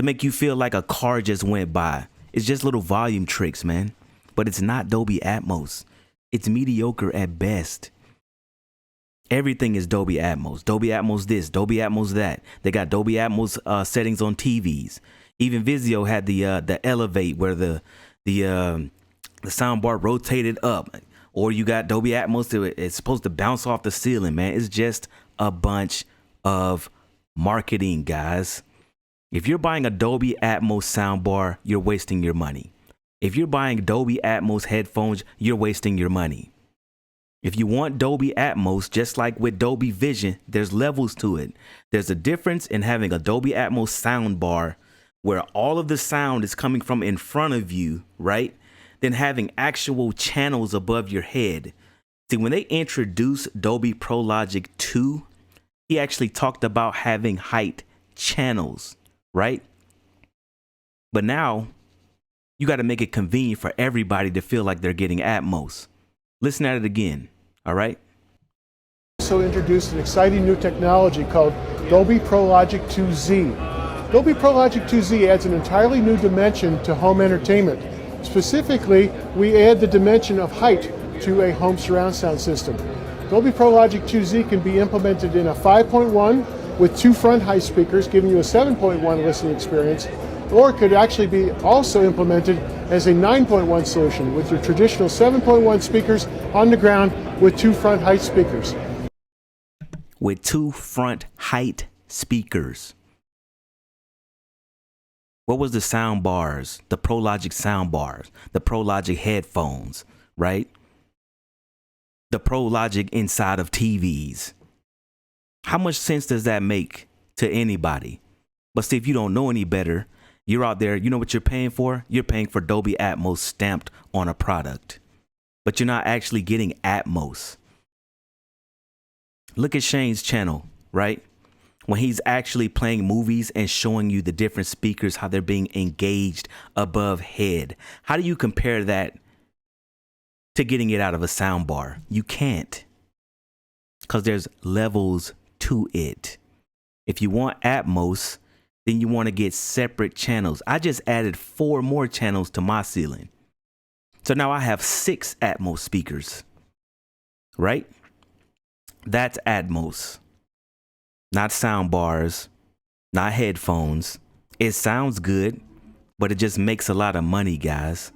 [SPEAKER 5] make you feel like a car just went by. It's just little volume tricks, man. But it's not Dolby Atmos. It's mediocre at best. Everything is Dolby Atmos. Dolby Atmos this, Dolby Atmos that. They got Dolby Atmos settings on TVs. Even Vizio had the Elevate where the soundbar rotated up. Or you got Dolby Atmos, it's supposed to bounce off the ceiling, man. It's just a bunch of marketing, guys. If you're buying a Dolby Atmos soundbar, you're wasting your money. If you're buying Dolby Atmos headphones, you're wasting your money. If you want Dolby Atmos, just like with Dolby Vision, there's levels to it. There's a difference in having a Dolby Atmos soundbar where all of the sound is coming from in front of you, right? Than having actual channels above your head. See, when they introduced Dolby Pro Logic 2, he actually talked about having height channels, right? But now you got to make it convenient for everybody to feel like they're getting Atmos. Listen at it again, all right?
[SPEAKER 13] Also introduced an exciting new technology called Dolby Pro Logic 2Z. Dolby Pro Logic 2Z adds an entirely new dimension to home entertainment. Specifically, we add the dimension of height to a home surround sound system. Dolby Pro Logic 2Z can be implemented in a 5.1 with two front height speakers, giving you a 7.1 listening experience, or it could actually be also implemented as a 9.1 solution with your traditional 7.1 speakers on the ground with two front height speakers.
[SPEAKER 5] With two front height speakers. What was the sound bars? The Pro Logic sound bars, the Pro Logic headphones, right? The Pro Logic inside of TVs. How much sense does that make to anybody? But see, if you don't know any better, you're out there, you know what you're paying for? You're paying for Dolby Atmos stamped on a product. But you're not actually getting Atmos. Look at Shane's channel, right? When he's actually playing movies and showing you the different speakers, how they're being engaged above head. How do you compare that to getting it out of a sound bar? You can't. Because there's levels to it. If you want Atmos, then you want to get separate channels. I just added 4 more channels to my ceiling. So now I have 6 Atmos speakers, right? That's Atmos. Not sound bars, not headphones. It sounds good, but it just makes a lot of money, guys.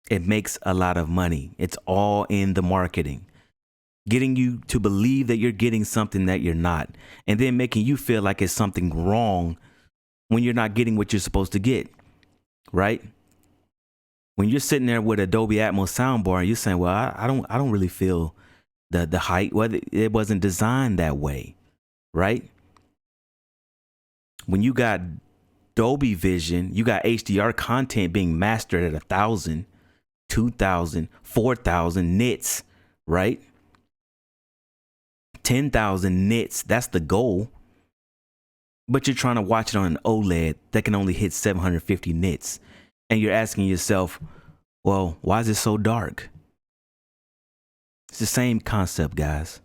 [SPEAKER 5] It makes a lot of money. It's all in the marketing. Getting you to believe that you're getting something that you're not, and then making you feel like it's something wrong when you're not getting what you're supposed to get, right? When you're sitting there with a Dolby Atmos soundbar and you're saying, well, I don't really feel the height, whether it wasn't designed that way, right? When you got Dolby Vision, you got HDR content being mastered at 1,000, 2,000, 4,000 nits, right? 10,000 nits, that's the goal. But you're trying to watch it on an OLED that can only hit 750 nits. And you're asking yourself, well, why is it so dark? It's the same concept, guys.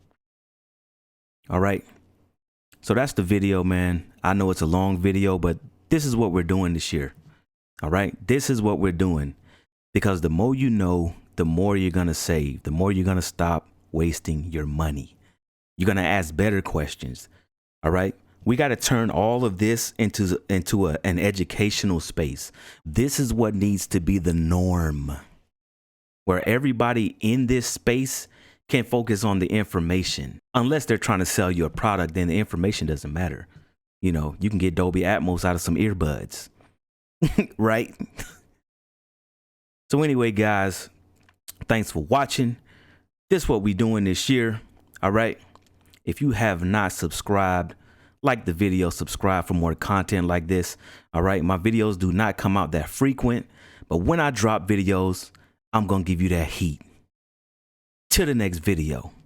[SPEAKER 5] All right. So that's the video, man. I know it's a long video, but this is what we're doing this year. All right. This is what we're doing. Because the more you know, the more you're going to save, the more you're going to stop wasting your money. You're going to ask better questions. All right. We got to turn all of this into an educational space. This is what needs to be the norm, where everybody in this space can focus on the information. Unless they're trying to sell you a product, then the information doesn't matter. You know, you can get Dolby Atmos out of some earbuds, right? So anyway, guys, thanks for watching. This is what we're doing this year. All right. If you have not subscribed, like the video, subscribe for more content like this. All right. My videos do not come out that frequent, but when I drop videos, I'm going to give you that heat. Till the next video.